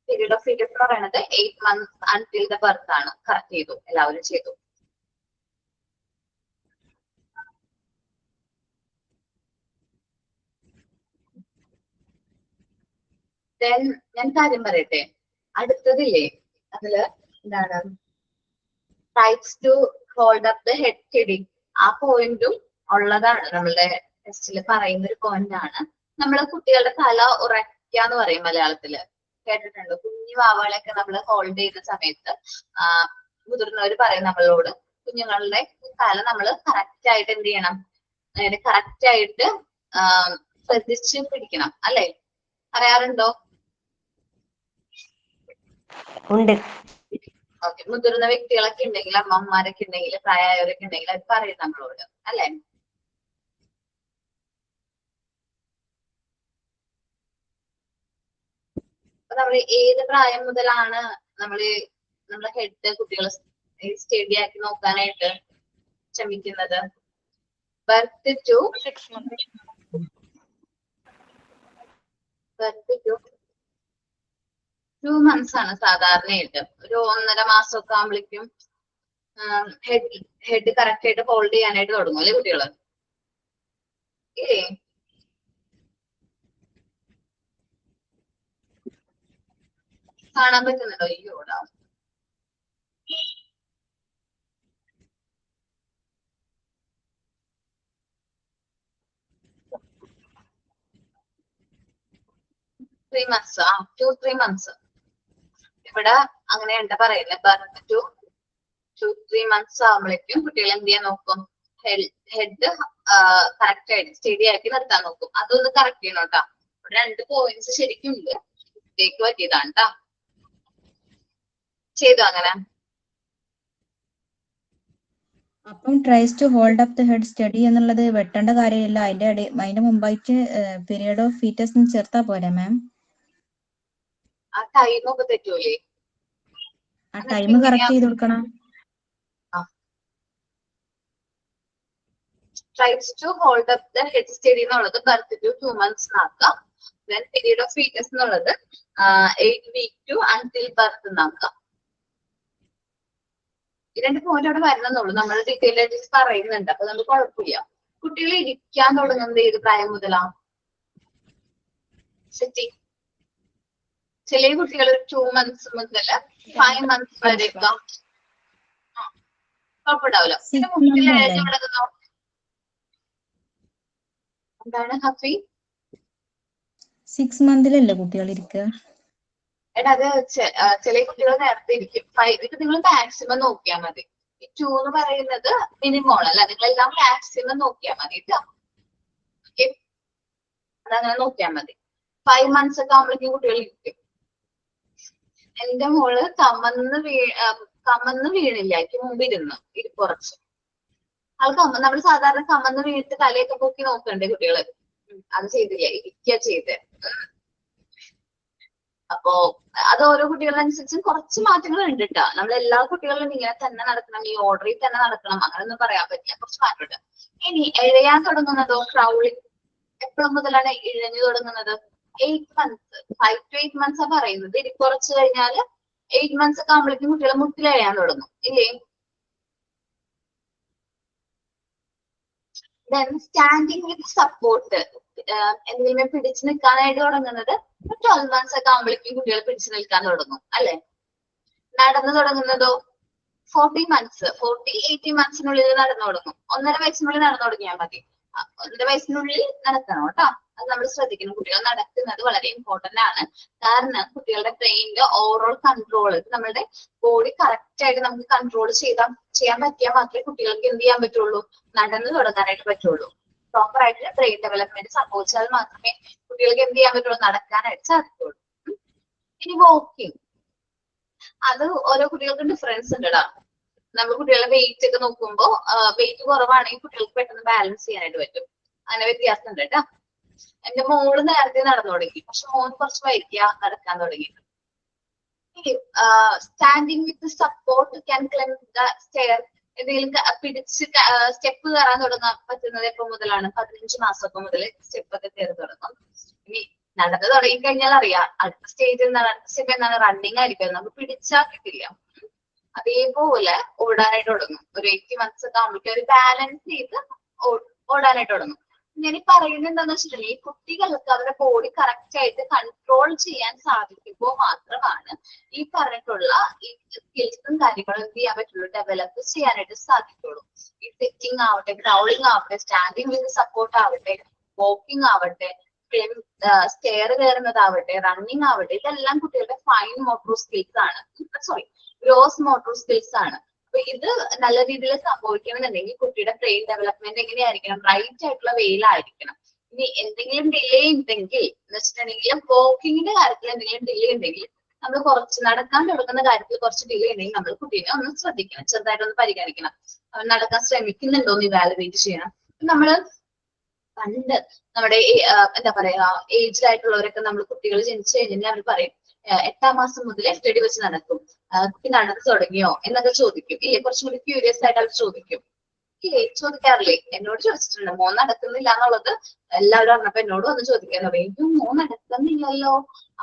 Period of foetus എന്ന് പറയുന്നത് 8 months അൺടിൽ ദ ബർത്ത് ആണ്. കറക്റ്റ് ചെയ്തു, എല്ലാവരും ചെയ്തു. ദെൻ ഞാൻ കാര്യം പറയട്ടെ, അടുത്തതില്ലേ അതില് എന്താണ് tries to hold up the head steady. ആ പോയിന്റും ഉള്ളതാണ്, നമ്മളുടെ ടെസ്റ്റിൽ പറയുന്ന ഒരു പോയിന്റ് ആണ്. നമ്മള് കുട്ടികളുടെ തല ഉറയ്ക്കാന്ന് പറയും മലയാളത്തില്, കേട്ടിട്ടുണ്ടോ? കുഞ്ഞു വാവകളെയൊക്കെ നമ്മൾ ഹോൾഡ് ചെയ്യുന്ന സമയത്ത് മുതിർന്നവർ പറയും നമ്മളോട്, കുഞ്ഞുങ്ങളുടെ തല നമ്മൾ കറക്റ്റ് ആയിട്ട് എന്ത് ചെയ്യണം, അങ്ങനെ കറക്റ്റ് ആയിട്ട് ശ്രദ്ധിച്ച് പിടിക്കണം, അല്ലെ? പറയാറുണ്ടോ? ഉണ്ട്. ഓക്കെ, മുതിർന്ന വ്യക്തികളൊക്കെ ഉണ്ടെങ്കിൽ, അമ്മമാരൊക്കെ ഉണ്ടെങ്കിൽ, പ്രായമായവരൊക്കെ ഉണ്ടെങ്കിൽ അത് പറയും നമ്മളോട്, അല്ലെ? നമ്മൾ ഏത് പ്രായം മുതലാണ് നമ്മളെ ഹെഡ് കുട്ടികളെ സ്റ്റഡി ആക്കി നോക്കാനായിട്ട് ശ്രമിക്കുന്നത്? ബർത്ത് ടു 2 months ആണ് സാധാരണയായിട്ട്. ഒരു 1.5 മാസമൊക്കെ ആകുമ്പോഴേക്കും ഹെഡ് കറക്റ്റ് ആയിട്ട് ഹോൾഡ് ചെയ്യാനായിട്ട് തുടങ്ങും അല്ലെ കുട്ടികള്? ഏ കാണാൻ പറ്റുന്നുണ്ടോ? അയ്യോടാ, ത്രീ മന്ത്സ് 2-3 months ഇവിടെ അങ്ങനെയുണ്ട് പറയുന്നത്. ബർത്ത് ടു 2-3 months ആകുമ്പോഴേക്കും കുട്ടികൾ എന്ത് ചെയ്യാൻ നോക്കും? ഹെഡ് കറക്റ്റ് ആയിട്ട് സ്റ്റഡി ആക്കി നിർത്താൻ നോക്കും. അതൊന്ന് കറക്റ്റ് ചെയ്യണം കേട്ടോ. ഇവിടെ 2 പോയിന്റ്സ് ശരിക്കും ഉണ്ട്, മിസ്റ്റേക്ക് പറ്റിയതാണ് കേട്ടോ. ചെയ്തു അങ്ങനെ? അപ്പം tries to hold up the head steady എന്നുള്ളത് വെട്ടേണ്ട കാര്യമില്ല, അതിന്റെ മുമ്പായിട്ട് പീരിയഡ് ഓഫ് ഫീറ്റസ് ചേർത്താ പോരെ മാം? ആ ടൈം ഒക്കെ തെറ്റൂലേ? ആ ടൈം കറക്റ്റ് ചെയ്ത് കൊടുക്കണം. Tries to hold up the head steady എന്നുള്ളത് ബർത്ത് ടു 2 months ആക്കാം. ദെൻ പീരീഡ് ഓഫ് ഫീറ്റസ് എന്നുള്ളത് 8 weeks ടു അൺടിൽ ബർത്ത് എന്നാക്കാം. ഈ 2 പോയിന്റ് അവിടെ വരണമെന്നുള്ളൂ, നമ്മൾ ഡീറ്റെയിൽ ആയിട്ട് പറയുന്നുണ്ട്, അപ്പൊ നമുക്ക് കുഴപ്പമില്ല. കുട്ടികൾ ഇരിക്കാൻ തുടങ്ങുന്നത് ഏത് പ്രായം മുതലാ? ശരി, ചില കുട്ടികൾ 2 months മുതൽ 5 months വരെയൊക്കെ കുഴപ്പമുണ്ടാവില്ല. പിന്നെ കുട്ടികൾ എഴുതി തുടങ്ങുന്നു. എന്താണ് ഹഫി? 6 months കുട്ടികൾ ഇരിക്കുക? എടാ അത് ചില കുട്ടികൾ നേരത്തെ ഇരിക്കും. 5 ഇത് നിങ്ങൾ മാക്സിമം നോക്കിയാൽ മതി. ഈ 2 എന്ന് പറയുന്നത് മിനിമം അല്ല, നിങ്ങളെല്ലാം മാക്സിമം നോക്കിയാൽ മതി കേട്ടോ. ഓക്കെ, അതങ്ങനെ നോക്കിയാൽ മതി. 5 months ഒക്കെ ആകുമ്പോഴേക്കും കുട്ടികൾ ഇരിക്കും. എന്റെ മോള് കമന്ന് വീണില്ല, എനിക്ക് മുമ്പ് കുറച്ച് ആൾ നമ്മൾ സാധാരണ കമന്ന് വീണിട്ട് തലയൊക്കെ പൊക്കി നോക്കണ്ടേ കുട്ടികള്? അത് ചെയ്തില്ല, ഇരിക്കുക ചെയ്ത്. അപ്പോ അത് ഓരോ കുട്ടികളനുസരിച്ച് കുറച്ച് മാറ്റങ്ങൾ ഉണ്ട് കേട്ടോ. നമ്മൾ എല്ലാ കുട്ടികളിലും ഇങ്ങനെ തന്നെ നടക്കണം, ഈ ഓർഡറിൽ തന്നെ നടക്കണം അങ്ങനെയൊന്നും പറയാൻ പറ്റില്ല, കുറച്ച് മാറ്റമുണ്ട്. ഇനി എഴയാൻ തുടങ്ങുന്നതോ? ക്രൗളിങ് എപ്പോഴും മുതലാണ് ഇഴഞ്ഞു തുടങ്ങുന്നത്? 8 months, 5 to 8 months ആ പറയുന്നത്. ഇനി കുറച്ച് കഴിഞ്ഞാല് 8 months ഒക്കെ ആകുമ്പോഴേക്കും കുട്ടികളെ മുട്ടിലെഴയാൻ തുടങ്ങും ഇല്ലേ? ദെൻ സ്റ്റാൻഡിങ് വിത്ത് സപ്പോർട്ട്, എന്തെങ്കിലും പിടിച്ചു നിൽക്കാനായിട്ട് തുടങ്ങുന്നത് 12 months ഒക്കെ ആകുമ്പോഴേക്കും കുട്ടികൾ പിടിച്ചു നിൽക്കാൻ തുടങ്ങും അല്ലെ? നടന്നു തുടങ്ങുന്നതോ 40 months, 40-80 monthsനുള്ളിൽ നടന്നു തുടങ്ങും. 1.5 വയസ്സിനുള്ളിൽ നടന്നു തുടങ്ങിയാൽ മതി. 1.5 വയസ്സിനുള്ളിൽ നടക്കണം കേട്ടോ. അത് നമ്മൾ ശ്രദ്ധിക്കണം. കുട്ടികൾ നടക്കുന്നത് വളരെ ഇമ്പോർട്ടന്റ് ആണ്. കാരണം കുട്ടികളുടെ ബ്രെയിനിന്റെ ഓവറോൾ കൺട്രോൾ, നമ്മുടെ ബോഡി കറക്റ്റ് ആയിട്ട് നമുക്ക് കൺട്രോൾ ചെയ്യാൻ പറ്റിയാൽ മാത്രമേ കുട്ടികൾക്ക് എന്ത് ചെയ്യാൻ പറ്റുള്ളൂ? നടന്നു തുടങ്ങാനായിട്ട് പറ്റുള്ളൂ. പ്രോപ്പർ ആയിട്ട് ബ്രെയിൻ ഡെവലപ്മെന്റ് സംഭവിച്ചാൽ മാത്രമേ കുട്ടികൾക്ക് എന്ത് ചെയ്യാൻ പറ്റുള്ളൂ, നടക്കാനായിട്ട് സാധിക്കുള്ളൂ. ഇനി വാക്കിംഗ്, അത് ഓരോ കുട്ടികൾക്കും ഡിഫറൻസ് ഉണ്ടടാ. നമ്മൾ കുട്ടികളുടെ വെയിറ്റ് ഒക്കെ നോക്കുമ്പോൾ വെയിറ്റ് കുറവാണെങ്കിൽ കുട്ടികൾക്ക് പെട്ടെന്ന് ബാലൻസ് ചെയ്യാനായിട്ട് പറ്റും. അങ്ങനെ വ്യത്യാസം ഉണ്ട് കേട്ടോ. എന്റെ മോള് നേരത്തെ നടന്നു തുടങ്ങി, പക്ഷെ മോൻ കുറച്ച് വൈകിയ നടക്കാൻ തുടങ്ങി. Standing with support can climb the stair, എന്തെങ്കിലും പിടിച്ച് സ്റ്റെപ്പ് കയറാൻ തുടങ്ങാൻ പറ്റുന്നത് എപ്പോ മുതലാണ്? 15 മാസമൊക്കെ മുതൽ സ്റ്റെപ്പ് ഒക്കെ കയറി തുടങ്ങും. ഇനി നടന്ന് തുടങ്ങി കഴിഞ്ഞാൽ അറിയാം അടുത്ത സ്റ്റേജ് എന്താണ്, അടുത്ത സ്റ്റെപ്പ് എന്താണ്, റണ്ണിങ് ആയിരിക്കും. നമുക്ക് പിടിച്ചാൽ കിട്ടില്ല. അതേപോലെ ഓടാനായിട്ട് തുടങ്ങും. ഒരു 80 months ഒക്കെ ആകുമ്പോഴേക്കും ഒരു ബാലൻസ് ചെയ്ത് ഓടാനായിട്ട് തുടങ്ങും. ഞാൻ ഈ പറയുന്നത് എന്താന്ന് വെച്ചിട്ടുണ്ടെങ്കിൽ ഈ കുട്ടികൾക്ക് അവരുടെ ബോഡി കറക്റ്റ് ആയിട്ട് കൺട്രോൾ ചെയ്യാൻ സാധിക്കുമ്പോൾ മാത്രമാണ് ഈ പറഞ്ഞിട്ടുള്ള ഈ സ്കിൽസും കാര്യങ്ങളും എന്ത് ചെയ്യാൻ പറ്റുള്ളൂ, ഡെവലപ്പ് ചെയ്യാനായിട്ട് സാധിക്കുള്ളൂ. ഈ സിറ്റിംഗ് ആവട്ടെ, ക്രൗളിംഗ് ആവട്ടെ, സ്റ്റാൻഡിങ് വിത്ത് സപ്പോർട്ട് ആവട്ടെ, വാക്കിംഗ് ആവട്ടെ, സ്റ്റെയർ കയറുന്നതാവട്ടെ, റണ്ണിങ് ആവട്ടെ, ഇതെല്ലാം കുട്ടികളുടെ ഫൈൻ മോട്ടോർ സ്കിൽസ് ആണ്. ഗ്രോസ് മോട്ടോർ സ്കിൽസ് ആണ്. അപ്പൊ ഇത് നല്ല രീതിയിൽ സംഭവിക്കണമെന്നുണ്ടെങ്കിൽ കുട്ടിയുടെ ബ്രെയിൻ ഡെവലപ്മെന്റ് എങ്ങനെയായിരിക്കണം, റൈറ്റ് ആയിട്ടുള്ള വേയിലായിരിക്കണം. ഇനി എന്തെങ്കിലും ഡിലേ ഉണ്ടെങ്കിൽ എന്ന് വെച്ചിട്ടുണ്ടെങ്കിൽ വാക്കിങ്ങിന്റെ കാര്യത്തിൽ എന്തെങ്കിലും ഡിലേ ഉണ്ടെങ്കിൽ നമ്മൾ കുറച്ച് നടക്കാൻ തുടങ്ങുന്ന കാര്യത്തിൽ കുറച്ച് ഡിലേ ഉണ്ടെങ്കിൽ നമ്മൾ കുട്ടീനെ ഒന്ന് ശ്രദ്ധിക്കണം, ചെറുതായിട്ടൊന്ന് പരിഗണിക്കണം. അവൻ നടക്കാൻ ശ്രമിക്കുന്നുണ്ടോ എന്ന് ഇവാലുവേറ്റ് ചെയ്യണം. നമ്മള് പണ്ട് നമ്മുടെ എന്താ പറയാ ഏജ്ഡ് ആയിട്ടുള്ളവരൊക്കെ നമ്മൾ കുട്ടികൾ ജനിച്ചു കഴിഞ്ഞാൽ അവർ പറയും 8ാം മാസം മുതൽ FTD വെച്ച് നടക്കും, കുട്ടി നടന്നു തുടങ്ങിയോ എന്നൊക്കെ ചോദിക്കും. ഇല്ലേ, കുറച്ചും കൂടി ക്യൂരിയസ് ആയിട്ട് അവർ ചോദിക്കും. ഇല്ലേ, ചോദിക്കാറില്ലേ? എന്നോട് ചോദിച്ചിട്ടുണ്ട്. മോൻ നടക്കുന്നില്ല എന്നുള്ളത് എല്ലാവരും പറഞ്ഞപ്പോ എന്നോട് വന്ന് ചോദിക്കാൻ തുടങ്ങി. മോൻ നടക്കുന്നില്ലല്ലോ,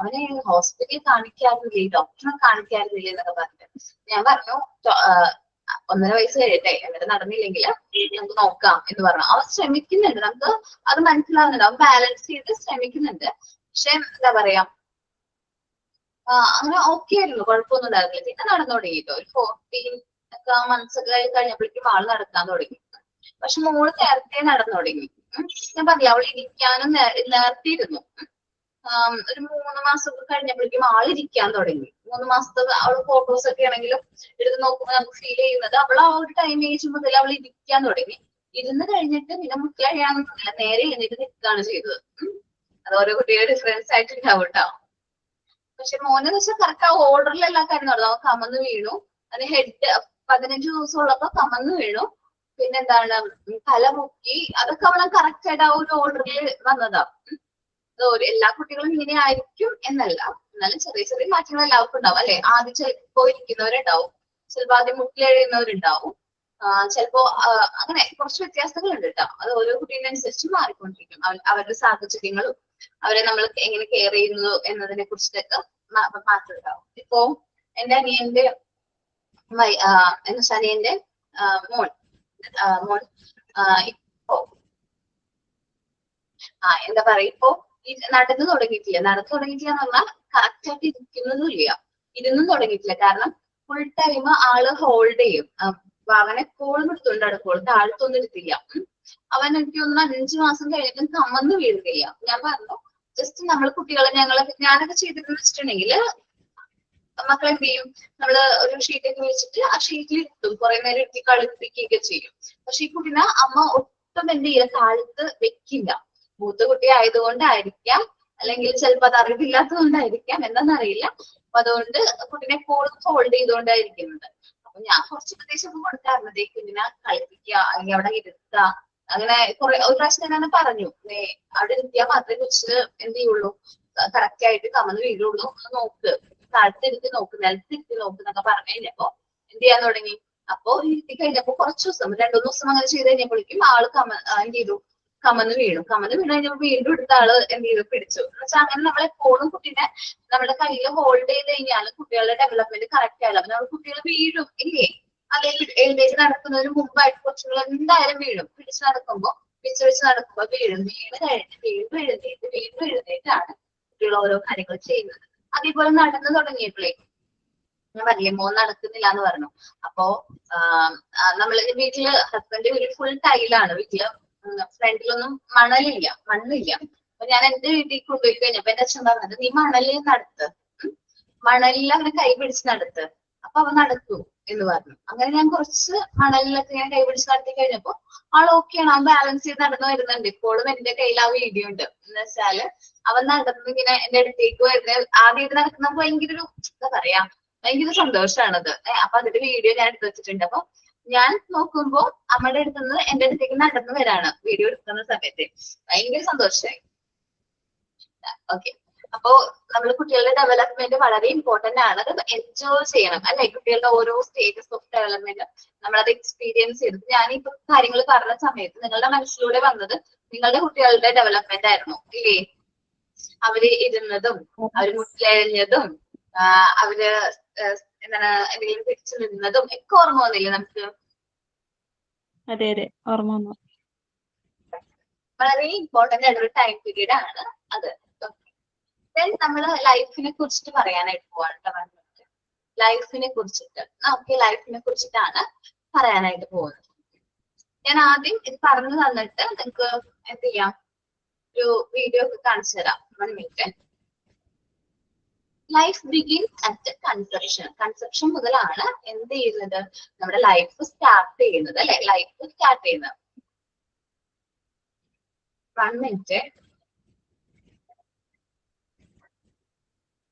അവനെ ഹോസ്പിറ്റലിൽ കാണിക്കാറില്ലേ, ഡോക്ടറെ കാണിക്കാറില്ലേ എന്നൊക്കെ പറഞ്ഞിട്ട് ഞാൻ പറഞ്ഞു 1.5 വയസ്സ് കഴിയട്ടെ, എന്നിട്ട് നടന്നില്ലെങ്കിൽ നമുക്ക് നോക്കാം എന്ന് പറഞ്ഞു. അവൻ ശ്രമിക്കുന്നുണ്ട്, നമുക്ക് അത് മനസ്സിലാവുന്നുണ്ട്, അവൻ ബാലൻസ് ചെയ്ത് ശ്രമിക്കുന്നുണ്ട്. പക്ഷെ എന്താ പറയാ അങ്ങനെ ഓക്കെ ആയിരുന്നു, കുഴപ്പമൊന്നും ഉണ്ടായിരുന്നില്ല. പിന്നെ നടന്നു തുടങ്ങിട്ടോ ഒരു 14 months ഒക്കെ കഴിഞ്ഞപ്പോഴേക്കും ആള് നടക്കാൻ തുടങ്ങി. പക്ഷെ മോള് നേരത്തെ നടന്നു തുടങ്ങി. ഞാൻ പറഞ്ഞില്ല, അവൾ ഇരിക്കാനും നേരത്തെ ഇരുന്നു. ഒരു 3 മാസമൊക്കെ കഴിഞ്ഞപ്പോഴേക്കും ആൾ ഇരിക്കാൻ തുടങ്ങി. 3 മാസത്തെ അവള് ഫോട്ടോസ് ഒക്കെ ആണെങ്കിലും എടുത്ത് നോക്കുമ്പോൾ നമുക്ക് ഫീൽ ചെയ്യുന്നത് അവൾ ആ ഒരു ടൈം ഏജ് മുതൽ അവൾ ഇരിക്കാൻ തുടങ്ങി. ഇരുന്ന് കഴിഞ്ഞിട്ട് പിന്നെ മുട്ടിലഴിയാണെന്നില്ല, നേരെ എഴുന്നേറ്റ് നിൽക്കുകയാണ് ചെയ്തത്. അത് ഓരോ കുട്ടിയുടെ ഡിഫറൻസ് ആയിട്ടുണ്ടാവും കേട്ടോ. പക്ഷെ മോനെന്ന് വെച്ചാൽ കറക്റ്റ് ആ ഓർഡറിൽ എല്ലാ കാര്യം നടന്നു. അവൻ കമന്ന് വീണു, അതിന് ഹെഡ് 15 ദിവസം ഉള്ളപ്പോ കമന്ന് വീണു. പിന്നെന്താണ് തല മുക്കി, അതൊക്കെ അവളെ കറക്റ്റ് ആയിട്ട് ആ ഒരു ഓർഡറിൽ വന്നതാ. എല്ലാ കുട്ടികളും ഇങ്ങനെ ആയിരിക്കും എന്നല്ല, എന്നാലും ചെറിയ ചെറിയ മാറ്റങ്ങൾ എല്ലാവർക്കും ഉണ്ടാവും അല്ലെ. ആദ്യം ചിലപ്പോ ഇരിക്കുന്നവരുണ്ടാവും, ചിലപ്പോ ആദ്യം മുട്ടിലെഴുതുന്നവരുണ്ടാവും, ചിലപ്പോ അങ്ങനെ കുറച്ച് വ്യത്യാസങ്ങളുണ്ട് കേട്ടോ. അത് ഓരോ കുട്ടീനനുസരിച്ച് മാറിക്കൊണ്ടിരിക്കും. അവരുടെ സാഹചര്യങ്ങളും അവരെ നമ്മൾ എങ്ങനെ കെയർ ചെയ്യുന്നു എന്നതിനെ കുറിച്ചിട്ടൊക്കെ മാറ്റം ഉണ്ടാവും. ഇപ്പോ എന്റെ അനിയന്റെ മോൻ ഇപ്പോ എന്താ പറയാ, ഇപ്പോ നടന്നു തുടങ്ങിയിട്ടില്ല എന്ന് പറഞ്ഞാൽ കറക്റ്റ് ആയിട്ട് ഇരിക്കുന്നതും ഇല്ല, ഇരുന്നും തുടങ്ങിയിട്ടില്ല. കാരണം ഫുൾ ടൈം ആള് ഹോൾഡ് ചെയ്യും. അവനെ എപ്പോഴും എടുത്തുകൊണ്ട് അടുപ്പോൾ താഴ്ത്തൊന്നും എടുത്തില്ല. അവൻ എനിക്ക് തോന്നുന്നു 5 മാസം കഴിഞ്ഞിട്ടും കമന്ന് വീഴുകയില്ല. ഞാൻ പറഞ്ഞു ജസ്റ്റ് നമ്മൾ കുട്ടികളെ ഞാനൊക്കെ ചെയ്തിട്ടെന്ന് വെച്ചിട്ടുണ്ടെങ്കിൽ മക്കളെ എന്ത് ചെയ്യും, നമ്മള് ഒരു ഷീറ്റൊക്കെ വെച്ചിട്ട് ആ ഷീറ്റിൽ ഇരുത്തും, കുറെ നേരം ഇരുത്തി കളിപ്പിക്കുകയൊക്കെ ചെയ്യും. പക്ഷെ ഈ കുട്ടീനെ അമ്മ ഒട്ടും എന്ത് ചെയ്യില്ല, താഴത്ത് വെക്കില്ല. മൂത്ത കുട്ടി ആയതുകൊണ്ടായിരിക്കാം, അല്ലെങ്കിൽ ചിലപ്പോ അത് അറിവില്ലാത്തതുകൊണ്ടായിരിക്കാം, എന്താണെന്നറിയില്ല. അപ്പൊ അതുകൊണ്ട് കുട്ടീനെ എപ്പോഴും ഹോൾഡ് ചെയ്തുകൊണ്ടായിരിക്കുന്നത്. അപ്പൊ ഞാൻ കുറച്ച് പ്രദേശമൊക്കെ കൊടുക്കാറുണ്ട്, കുഞ്ഞിനെ കളിപ്പിക്കുക അല്ലെങ്കിൽ അവിടെ ഇരുത്തുക. അങ്ങനെ ഒരു പ്രാവശ്യം ഞാൻ പറഞ്ഞു, അവിടെ ഇരുത്തിയാൽ മാത്രമേ കൊച്ചിന് എന്ത് ചെയ്യുള്ളൂ, കറക്റ്റ് ആയിട്ട് കമന്ന് വീഴുള്ളൂ, നോക്ക്, താഴത്തിരുത്തി നോക്ക്, നിലത്തിരുത്തി നോക്ക് എന്നൊക്കെ പറഞ്ഞു കഴിഞ്ഞപ്പോ എന്ത് ചെയ്യാൻ തുടങ്ങി. അപ്പൊ ഇരുത്തി കഴിഞ്ഞപ്പോ കുറച്ച് ദിവസം 2-3 ദിവസം അങ്ങനെ ചെയ്ത് കഴിഞ്ഞപ്പോഴേക്കും ആള് എന്ത് ചെയ്തു, കമന്ന് വീണു കഴിഞ്ഞപ്പോ വീണ്ടും എടുത്ത ആള് എന്ത് ചെയ്തു, പിടിച്ചു. എന്ന് വെച്ചാൽ അങ്ങനെ നമ്മളെപ്പോഴും കുട്ടീനെ നമ്മുടെ കയ്യിൽ ഹോൾഡ് ചെയ്ത് കഴിഞ്ഞാൽ കുട്ടികളുടെ ഡെവലപ്മെന്റ് കറക്റ്റ് ആയാലും നമ്മൾ കുട്ടികൾ വീഴും ഇല്ലേ. അതേ എഴുന്നേറ്റ് നടക്കുന്നതിന് മുമ്പായിട്ട് കൊച്ചുങ്ങൾ എന്തായാലും വീഴും. പിടിച്ച് വെച്ച് നടക്കുമ്പോ വീഴും. വീണ് കഴിഞ്ഞിട്ട് വീണ്ടും എഴുന്നേറ്റാണ് കുട്ടികൾ ഓരോ കാര്യങ്ങൾ ചെയ്യുന്നത്. അതേപോലെ നടന്നു തുടങ്ങിയപ്പോഴേ ഞാൻ പറഞ്ഞില്ലേ മോൻ നടക്കുന്നില്ല എന്ന് പറഞ്ഞു. അപ്പോ നമ്മള് വീട്ടില് ഹസ്ബൻഡ് ഒരു ഫുൾ ടൈലാണ് വീട്ടില്, ഫ്രണ്ടിലൊന്നും മണ്ണില്ല. അപ്പൊ ഞാൻ എന്റെ വീട്ടിൽ കൊണ്ടുപോയി കഴിഞ്ഞപ്പോ എന്റെ അച്ഛൻ പറഞ്ഞത്, നീ മണലിൽ നടത്ത്, മണലിൽ അങ്ങനെ കൈ പിടിച്ച് നടത്ത്, അപ്പൊ അവൻ നടക്കൂ. എന്ന് പറഞ്ഞു. അങ്ങനെ ഞാൻ കുറച്ച് മണലിലൊക്കെ ഞാൻ കൈപിടിച്ച് നടത്തി കഴിഞ്ഞപ്പോ ആൾ ഓക്കെയാണ്, അവൻ ബാലൻസ് ചെയ്ത് നടന്നു വരുന്നുണ്ട്. ഇപ്പോഴും എന്റെ കയ്യിൽ ആ വീഡിയോ ഉണ്ട്. എന്ന് വെച്ചാല് അവൻ നടന്ന് ഇങ്ങനെ എന്റെ അടുത്തേക്ക് വരുന്ന ആദ്യം ഇത് നടക്കുന്ന ഭയങ്കര ഒരു എന്താ പറയാ ഭയങ്കര സന്തോഷമാണത്. അപ്പൊ അതിന്റെ വീഡിയോ ഞാൻ എടുത്തു വെച്ചിട്ടുണ്ട്. അപ്പൊ ഞാൻ നോക്കുമ്പോ അമ്മയുടെ അടുത്തുനിന്ന് എന്റെ അടുത്തേക്ക് നടന്നു വരാണ് വീഡിയോ എടുക്കുന്ന സമയത്ത്. ഭയങ്കര സന്തോഷമായി. ഓക്കെ, അപ്പോ നമ്മൾ കുട്ടികളുടെ ഡെവലപ്മെന്റ് വളരെ ഇമ്പോർട്ടന്റ് ആണ്. അത് എൻജോയ് ചെയ്യണം അല്ലെ? കുട്ടികളുടെ ഓരോ സ്റ്റേജസ് ഓഫ് ഡെവലപ്മെന്റ് നമ്മളത് എക്സ്പീരിയൻസ് ചെയ്തത്. ഞാനിപ്പോ കാര്യങ്ങൾ പറഞ്ഞ സമയത്ത് നിങ്ങളുടെ മനസ്സിലൂടെ വന്നത് നിങ്ങളുടെ കുട്ടികളുടെ ഡെവലപ്മെന്റ് ആയിരുന്നു ഇല്ലേ? അവര് ഇരുന്നതും അവര് മുട്ടിലെഴഞ്ഞതും അവര് എന്താണ് എന്തെങ്കിലും പിടിച്ചു നിന്നതും ഒക്കെ ഓർമ്മ വന്നില്ലേ നമുക്ക്? അതെ അതെ, ഓർമ്മ വന്നു. വളരെ ഇമ്പോർട്ടന്റ് ആയിട്ടുള്ള ടൈം പീരീഡ് ആണ് അത്. നമ്മള് ലൈഫിനെ കുറിച്ചിട്ട് പറയാനായിട്ട് പോവാണ്. ലൈഫിനെ കുറിച്ചിട്ട് ലൈഫിനെ കുറിച്ചിട്ടാണ് പറയാനായിട്ട് പോകുന്നത്. ഞാൻ ആദ്യം ഇത് പറഞ്ഞു തന്നിട്ട് നിങ്ങൾക്ക് എന്ത് ചെയ്യാം, ഒരു വീഡിയോ ഒക്കെ കാണിച്ചു തരാം. 1 minute. Life begins at conception. Conception മുതലാണ് എന്ത് ചെയ്യുന്നത്, നമ്മുടെ ലൈഫ് സ്റ്റാർട്ട് ചെയ്യുന്നത് അല്ലെ? ലൈഫ് സ്റ്റാർട്ട് ചെയ്യുന്നത്. 1 minute.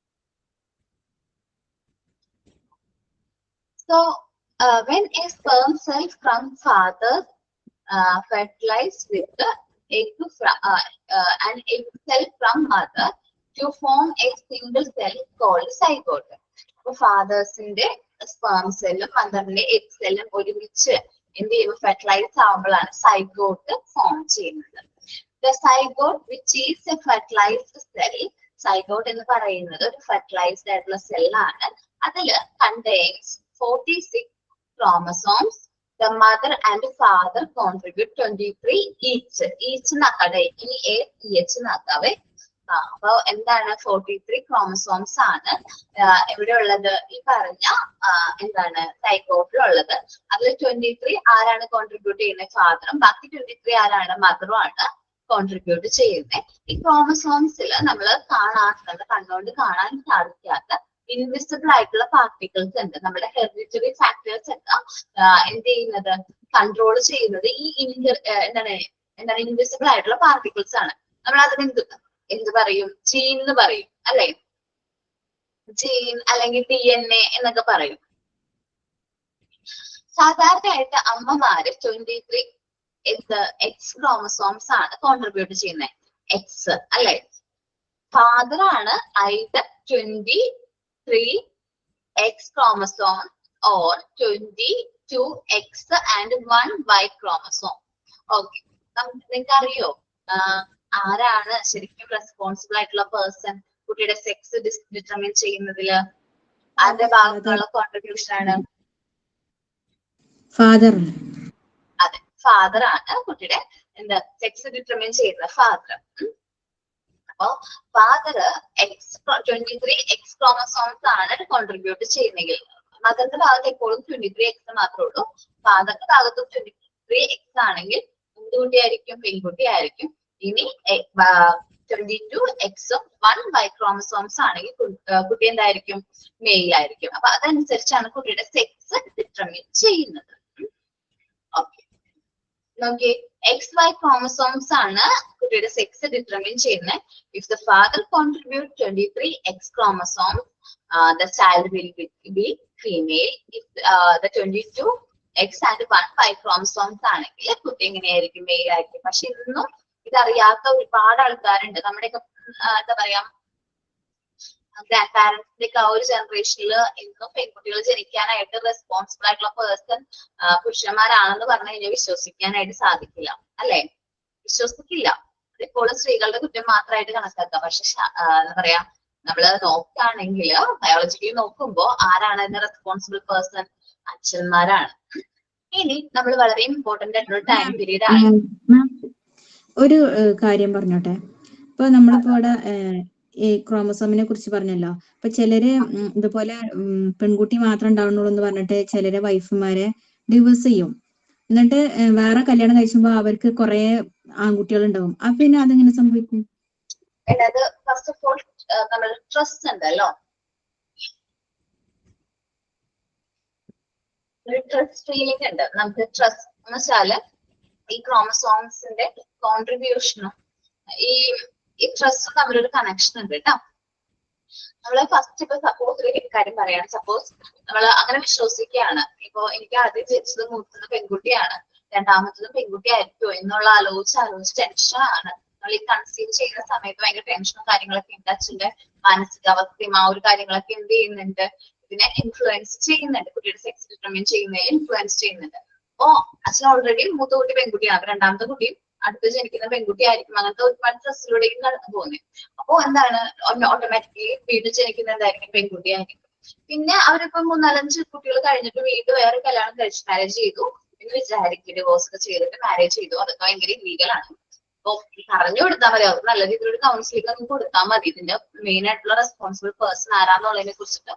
So, when a sperm cell from father fertilized with the egg an egg cell from mother to form a single cell called zygote. അപ്പോൾ ഫാദേഴ്സിന്റെ സ്പേം സെല്ലും മദറിന്റെ എഗ് സെല്ലും ഒരുമിച്ച് എന്ത് ചെയ്യുമ്പോൾ ഫെർട്ടിലൈസ് ആവുമ്പോഴാണ് സൈഗോട്ട് ഫോം ചെയ്യുന്നത്. The zygote, which is a fertilized cell, zygote എന്ന് പറയുന്നത് ഒരു ഫെർട്ടിലൈസ്ഡ് ആയിട്ടുള്ള സെല്ലാണ്. അതില് contains 46 chromosomes. The mother and father contribute 23 each. Each നാക്കാതെ ഇനി ACH നാക്കാവേ. അപ്പൊ എന്താണ് 43 chromosomes ആണ് ഇവിടെ ഉള്ളത് ഈ പറഞ്ഞ എന്താണ് സൈഗോട്ടിലുള്ളത്. അതിൽ 23 ആരാണ് കോൺട്രിബ്യൂട്ട് ചെയ്യുന്നത്? ഫാദറും. ബാക്കി 23 ആരാണ്? മദറും ആണ് കോൺട്രിബ്യൂട്ട് ചെയ്യുന്നത്. ഈ ക്രോമസോംസിൽ നമ്മൾ കാണാത്ത, കണ്ടുകൊണ്ട് കാണാൻ സാധിക്കാത്ത ഇൻവിസിബിൾ ആയിട്ടുള്ള പാർട്ടിക്കിൾസ് ഉണ്ട്. നമ്മുടെ ഹെറിഡിറ്ററി ഫാക്ടേഴ്സ് ഒക്കെ എന്ത് ചെയ്യുന്നത്, കൺട്രോൾ ചെയ്യുന്നത് ഈ എന്താണ് ഇൻവിസിബിൾ ആയിട്ടുള്ള പാർട്ടിക്കിൾസ് ആണ്. നമ്മൾ അതിന് എന്ത് പറയും? ജീൻ എന്ന് പറയും അല്ലെ? ജീൻ അല്ലെങ്കിൽ DNA എന്നൊക്കെ പറയും. സാധാരണയായിട്ട് അമ്മമാര് 23 എക്സ് ക്രോമസോംസ് ആണ് കോൺട്രിബ്യൂട്ട് ചെയ്യുന്നത്. എക്സ് അല്ലെ? ഫാദർ ആണ് either 23 X chromosome or 22 X and 1 Y chromosome. Okay, നിങ്ങൾക്ക് അറിയോ ആരാണ് ശരിക്കും റെസ്പോൺസിബിൾ ആയിട്ടുള്ള പേഴ്സൺ കുട്ടിയുടെ സെക്സ് ഡിറ്റർമിൻ ചെയ്യുന്നതില്? ആരുടെ ഭാഗത്തുള്ള കോൺട്രിബ്യൂഷൻ ആണ്? ഫാദർ. അതെ, ഫാദർ ആണ് കുട്ടിയുടെ എന്താ സെക്സ് ഡിറ്റർമിൻ ചെയ്യുന്നത്. ഫാദർ. അപ്പൊ ഫാദർ 23 എക്സ് ക്രോമസോംസ് ആണ് കോൺട്രിബ്യൂട്ട് ചെയ്യുന്നെങ്കിൽ മദറിന്റെ ഭാഗത്ത് എപ്പോഴും 23 എക്സ് മാത്രമേ ഉള്ളൂ. ഫാദറിന്റെ ഭാഗത്തും 23 എക്സ് ആണെങ്കിൽ എന്ത് കുട്ടിയായിരിക്കും? പെൺകുട്ടി ആയിരിക്കും. ഇനി 22 എക്സും 1 വൈ ക്രോമസോംസ് ആണെങ്കിൽ കുട്ടി എന്തായിരിക്കും? മെയിൽ ആയിരിക്കും. അപ്പൊ അതനുസരിച്ചാണ് കുട്ടിയുടെ സെക്സ് ഡിറ്റർമിൻ ചെയ്യുന്നത്. ഓക്കെ, നോക്കിയേ, XY chromosomes ആണ് കുട്ടിയുടെ സെക്സ് ഡിറ്റർമിൻ ചെയ്യുന്നത്. If the father contribute 23 X chromosomes, the child will be female. If the 22 X and 1 Y chromosomes ആണെങ്കിൽ കുട്ടി എങ്ങനെയായിരിക്കും? മെയിൽ ആയിരിക്കും. പക്ഷെ ഇന്നും ഇതറിയാത്ത ഒരുപാട് ആൾക്കാരുണ്ട്. നമ്മുടെയൊക്കെ എന്താ പറയാ ഗ്രാൻഡ് പാരന്റ്സിന്റെ ഒക്കെ ആ ഒരു ജനറേഷനിൽ ഇന്നും പെൺകുട്ടികൾ ജനിക്കാനായിട്ട് റെസ്പോൺസിബിൾ ആയിട്ടുള്ള പേഴ്സൺ പുരുഷന്മാരാണെന്ന് പറഞ്ഞു കഴിഞ്ഞാൽ വിശ്വസിക്കാനായിട്ട് സാധിക്കില്ല അല്ലെ? വിശ്വസിക്കില്ല. ഇപ്പോഴും സ്ത്രീകളുടെ കുറ്റം മാത്രമായിട്ട് കണക്കാക്കാം. പക്ഷെ എന്താ പറയാ നമ്മള് നോക്കുകയാണെങ്കിൽ ബയോളജിക്കലി നോക്കുമ്പോ ആരാണ് അതിന്റെ റെസ്പോൺസിബിൾ പേഴ്സൺ? അച്ഛന്മാരാണ്. ഇനി നമ്മൾ വളരെ ഇമ്പോർട്ടന്റ് ആയിട്ടുള്ള ടൈം പീരീഡ് ആണ്. ഒരു കാര്യം പറഞ്ഞോട്ടെ. ഇപ്പൊ നമ്മളിപ്പോ ഇവിടെ ഈ ക്രോമസോമിനെ കുറിച്ച് പറഞ്ഞല്ലോ. അപ്പൊ ചിലര് ഇതുപോലെ പെൺകുട്ടി മാത്രം ഉണ്ടാവുന്നുള്ളൂ എന്ന് പറഞ്ഞിട്ട് ചിലരെ വൈഫുമാരെ ഡിവോഴ്സ് ചെയ്യും. എന്നിട്ട് വേറെ കല്യാണം കഴിച്ചുമ്പോ അവർക്ക് കുറെ ആൺകുട്ടികൾ ഉണ്ടാവും. അപ്പൊ പിന്നെ അതെങ്ങനെ സംഭവിക്കും? അതായത് ഫസ്റ്റ് ഓഫ് ഓൾ നമ്മൾ ട്രസ്റ്റ് ഉണ്ടല്ലോ. ഒരു ട്രസ്റ്റ് ഫീലിംഗ് ഉണ്ട്. നമുക്ക് ട്രസ്റ്റ് എന്ന് വെച്ചാല് ഈ ക്രോമസോംസിന്റെ കോൺട്രിബ്യൂഷനും ഈ ട്രസ്റ്റും തമ്മിലൊരു കണക്ഷൻ ഉണ്ട് കേട്ടോ. നമ്മള് ഫസ്റ്റ് ഇപ്പൊ സപ്പോസ് ഒരു കാര്യം പറയാണ്, സപ്പോസ് നമ്മൾ അങ്ങനെ വിശ്വസിക്കുകയാണ്, ഇപ്പൊ എനിക്ക് ആദ്യം ജനിച്ചത് മൂത്തത് പെൺകുട്ടിയാണ്, രണ്ടാമത്തതും പെൺകുട്ടി ആയിരിക്കുമോ എന്നുള്ള ആലോചിച്ച് ടെൻഷനാണ്. നമ്മൾ ഈ കൺസീവ് ചെയ്യുന്ന സമയത്ത് ഭയങ്കര ടെൻഷനും കാര്യങ്ങളൊക്കെ ഉണ്ട്. അച്ഛന്റെ മാനസികാവസ്ഥയും ആ ഒരു കാര്യങ്ങളൊക്കെ എന്ത് ചെയ്യുന്നുണ്ട്, ഇതിനെ ഇൻഫ്ലുവൻസ് ചെയ്യുന്നുണ്ട്, കുട്ടിയുടെ സെക്സ് ഡിറ്റർമിൻ ചെയ്യുന്നതിൽ ഇൻഫ്ലുവൻസ് ചെയ്യുന്നുണ്ട്. അപ്പോ അച്ഛൻ ഓൾറെഡി മൂത്ത കുട്ടി പെൺകുട്ടിയാണ്, അപ്പൊ രണ്ടാമത്തെ കുട്ടിയും അടുത്ത് ജനിക്കുന്ന പെൺകുട്ടി ആയിരിക്കും. അങ്ങനത്തെ ഒരുപാട് ഡ്രസ്സിലൂടെയും കടന്നു പോകുന്നത്. അപ്പോ എന്താണ്, ഓട്ടോമാറ്റിക്കലി വീട്ടിൽ ജനിക്കുന്ന എന്തായിരിക്കും, പെൺകുട്ടി ആയിരിക്കും. പിന്നെ അവരിപ്പോ 3-4-5 കുട്ടികൾ കഴിഞ്ഞിട്ട് വീണ്ടും വേറെ കല്യാണം കഴിച്ച് മാരേജ് ചെയ്തു എന്ന് വിചാരിക്കും, ഡിവോഴ്സ് ഒക്കെ ചെയ്തിട്ട് മാരേജ് ചെയ്തു. അതൊക്കെ ഭയങ്കര ഇല്ലീഗലാണ്. അപ്പൊ പറഞ്ഞു കൊടുത്താൽ മതി, അവർക്ക് നല്ല രീതിയിലൊരു കൗൺസിലിംഗ് ഒക്കെ കൊടുത്താൽ മതി. ഇതിന്റെ മെയിൻ ആയിട്ടുള്ള റെസ്പോൺസിബിൾ പേഴ്സൺ ആരാന്നുള്ളതിനെ കുറിച്ചിട്ട്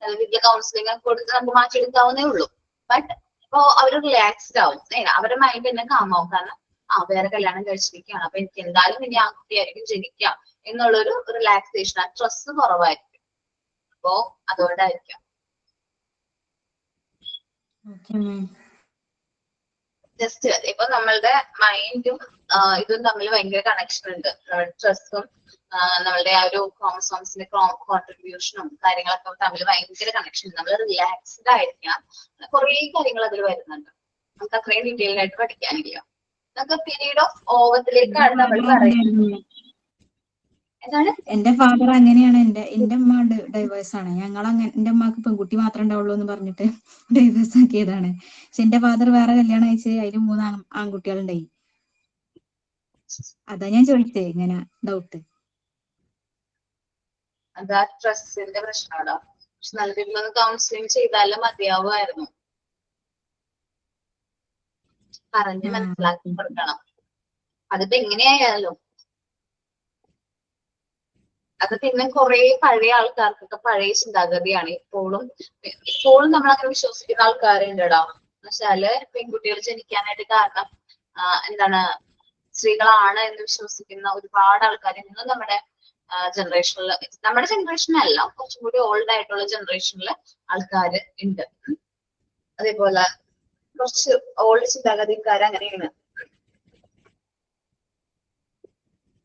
നല്ല രീതിയിൽ കൗൺസിലിംഗ് ഒക്കെ കൊടുത്ത് നമുക്ക് മാറ്റിയെടുക്കാവുന്നേ ഉള്ളൂ. ബട്ട് ഇപ്പൊ അവർ റിലാക്സ്ഡ് ആവും, അവരുടെ മൈൻഡ് തന്നെ കാമാവും. കാരണം വേറെ കല്യാണം കഴിച്ചിരിക്കുകയാണ്, അപ്പൊ എനിക്ക് എന്തായാലും ഇനി ആ കുട്ടിയായിരിക്കും ജനിക്കാം എന്നുള്ളൊരു റിലാക്സേഷൻ, ആ സ്ട്രെസ് കുറവായിരിക്കും. അപ്പോ അതുകൊണ്ടായിരിക്കും. ജസ്റ്റ് ഇപ്പൊ നമ്മളുടെ മൈൻഡും ഇതും തമ്മിൽ ഭയങ്കര കണക്ഷൻ ഉണ്ട്. സ്ട്രെസ്സും നമ്മളുടെ ആ ഒരു ക്രോമസോംസിന്റെ കോൺട്രിബ്യൂഷനും കാര്യങ്ങളൊക്കെ തമ്മിൽ ഭയങ്കര കണക്ഷൻ ഉണ്ട്. നമ്മൾ റിലാക്സ്ഡ് ആയിരിക്കണം. കുറെ കാര്യങ്ങൾ അതിൽ വരുന്നുണ്ട്, നമുക്ക് അത്രയും ഡീറ്റെയിൽ ആയിട്ട് പഠിക്കാനില്ല. നമുക്ക് പീരീഡ് ഓഫ് ഓവത്തിലേക്കാണ് നമ്മൾ പറയുന്നത്. എന്താണ്, എന്റെ ഫാദർ അങ്ങനെയാണ്. എന്റെ ഉമ്മ ഡൈവേഴ്സ് ആണ്. ഞങ്ങൾ അങ്ങനെ, എന്റെ ഉമ്മക്ക് പെൺകുട്ടി മാത്രമേ ഉണ്ടാവുള്ളൂ എന്ന് പറഞ്ഞിട്ട് ഡൈവേഴ്സ് ആക്കിയതാണ്. പക്ഷെ എന്റെ ഫാദർ വേറെ കല്യാണം അയച്ച് അതിൽ 3 ആൺകുട്ടികളുണ്ടായി. അതാ ഞാൻ ചോദിച്ചേ, ഇങ്ങനെ ഡൗട്ട്. അതാ സ്ട്രെസ്സിന്റെ പ്രശ്നമാണോ. പക്ഷെ നല്ല രീതിയിൽ കൗൺസിലിംഗ് ചെയ്താലും മതിയാവുമായിരുന്നു. പറഞ്ഞ് മനസ്സിലാക്കി കൊടുക്കണം. അതിപ്പോ എങ്ങനെയായാലും അത് പിന്നെ കുറെ പഴയ ആൾക്കാർക്കൊക്കെ പഴയ ചിന്താഗതിയാണ്. ഇപ്പോഴും നമ്മൾ അങ്ങനെ വിശ്വസിക്കുന്ന ആൾക്കാരുണ്ട് കേട്ടോ. എന്നുവെച്ചാല് പെൺകുട്ടികൾ ജനിക്കാനായിട്ട് കാരണം എന്താണ്, സ്ത്രീകളാണ് എന്ന് വിശ്വസിക്കുന്ന ഒരുപാട് ആൾക്കാർ ഇന്നും നമ്മുടെ ജനറേഷനല്ല, കുറച്ചും കൂടി ഓൾഡ് ആയിട്ടുള്ള ജനറേഷനിൽ ആൾക്കാർ ഉണ്ട്. അതേപോലെ കുറച്ച് ഓൾഡ് ചിന്താഗതിക്കാർ അങ്ങനെയാണ്.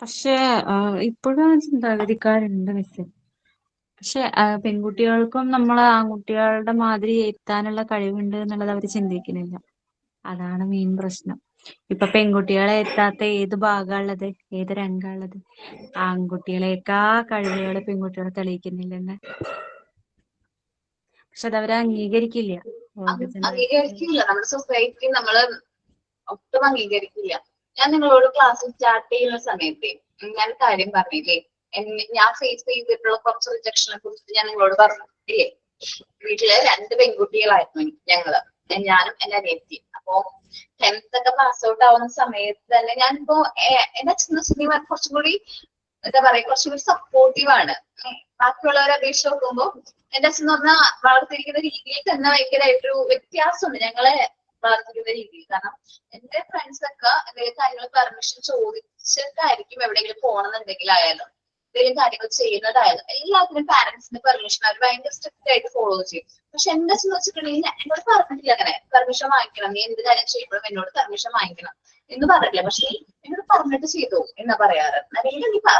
പക്ഷെ ഇപ്പോഴും ചിന്താഗതിക്കാരുണ്ട് മിസ്. പക്ഷെ പെൺകുട്ടികൾക്കും നമ്മൾ ആൺകുട്ടികളുടെ മാതിരി എത്താനുള്ള കഴിവുണ്ട് എന്നുള്ളത് അവർ ചിന്തിക്കുന്നില്ല. അതാണ് മെയിൻ പ്രശ്നം. ഇപ്പൊ പെൺകുട്ടികളെ എത്താത്ത ഏത് ഭാഗമുള്ളത്, ഏത് രംഗമുള്ളത്? ആൺകുട്ടികളെക്കാ കഴിവുകൾ പെൺകുട്ടികളെ തെളിയിക്കുന്നില്ലെന്ന്. പക്ഷെ അതവരെ അംഗീകരിക്കില്ല. അംഗീകരിക്കില്ല നമ്മുടെ സൊസൈറ്റി, നമ്മള് ഒട്ടും അംഗീകരിക്കില്ല. ഞാൻ നിങ്ങളോട് ക്ലാസ് സ്റ്റാർട്ട് ചെയ്യുന്ന സമയത്ത് ഞാൻ കാര്യം പറഞ്ഞില്ലേ, ഞാൻ ഫേസ് ചെയ്തിട്ടുള്ള കുറച്ച് റിജക്ഷനെ കുറിച്ച് ഞാൻ നിങ്ങളോട് പറഞ്ഞില്ലേ. വീട്ടില് 2 പെൺകുട്ടികളായിരുന്നു ഞങ്ങള്, ഞാനും എന്റെ അനിയത്തിയും. അപ്പോ 10th ഒക്കെ പാസ് ഔട്ട് ആവുന്ന സമയത്ത് തന്നെ ഞാനിപ്പോ എന്റെ അച്ഛൻ കുറച്ചും കൂടി എന്താ പറയാ, കുറച്ചും കൂടി സപ്പോർട്ടീവ് ആണ്. ബാക്കിയുള്ളവരെ അപേക്ഷിച്ച് നോക്കുമ്പോ എന്റെ അച്ഛൻ എന്ന് പറഞ്ഞാൽ വളർത്തിരിക്കുന്ന രീതിയിൽ തന്നെ ഭയങ്കരമായിട്ടൊരു വ്യത്യാസമുണ്ട് ഞങ്ങളെ വളർത്തിക്കുന്ന രീതിയിൽ. കാരണം എന്റെ ഫ്രണ്ട്സ് ഒക്കെ എന്തെങ്കിലും കാര്യങ്ങൾ പെർമിഷൻ ചോദിച്ചിട്ടായിരിക്കും എവിടെയെങ്കിലും പോകണമെന്നുണ്ടെങ്കിലായാലും എന്തെങ്കിലും കാര്യങ്ങൾ ചെയ്യുന്നതായാലും എല്ലാത്തിനും പാരന്റ്സിന്റെ പെർമിഷൻ അവർ ഭയങ്കര സ്ട്രിക്റ്റ് ആയിട്ട് ഫോളോ ചെയ്യും. പക്ഷെ എന്റെ അച്ഛൻ വെച്ചിട്ടുണ്ടെങ്കിൽ എന്നോട് പറഞ്ഞിട്ടില്ല അങ്ങനെ പെർമിഷൻ വാങ്ങിക്കണം, നീ എന്ത് കാര്യം ചെയ്യുമ്പോഴും എന്നോട് പെർമിഷൻ വാങ്ങിക്കണം എന്ന് പറഞ്ഞിട്ടില്ല. പക്ഷെ എന്നോട് പറഞ്ഞിട്ട് ചെയ്തു എന്നാ പറയാറ്. അല്ലെങ്കിൽ നീ ഇപ്പൊ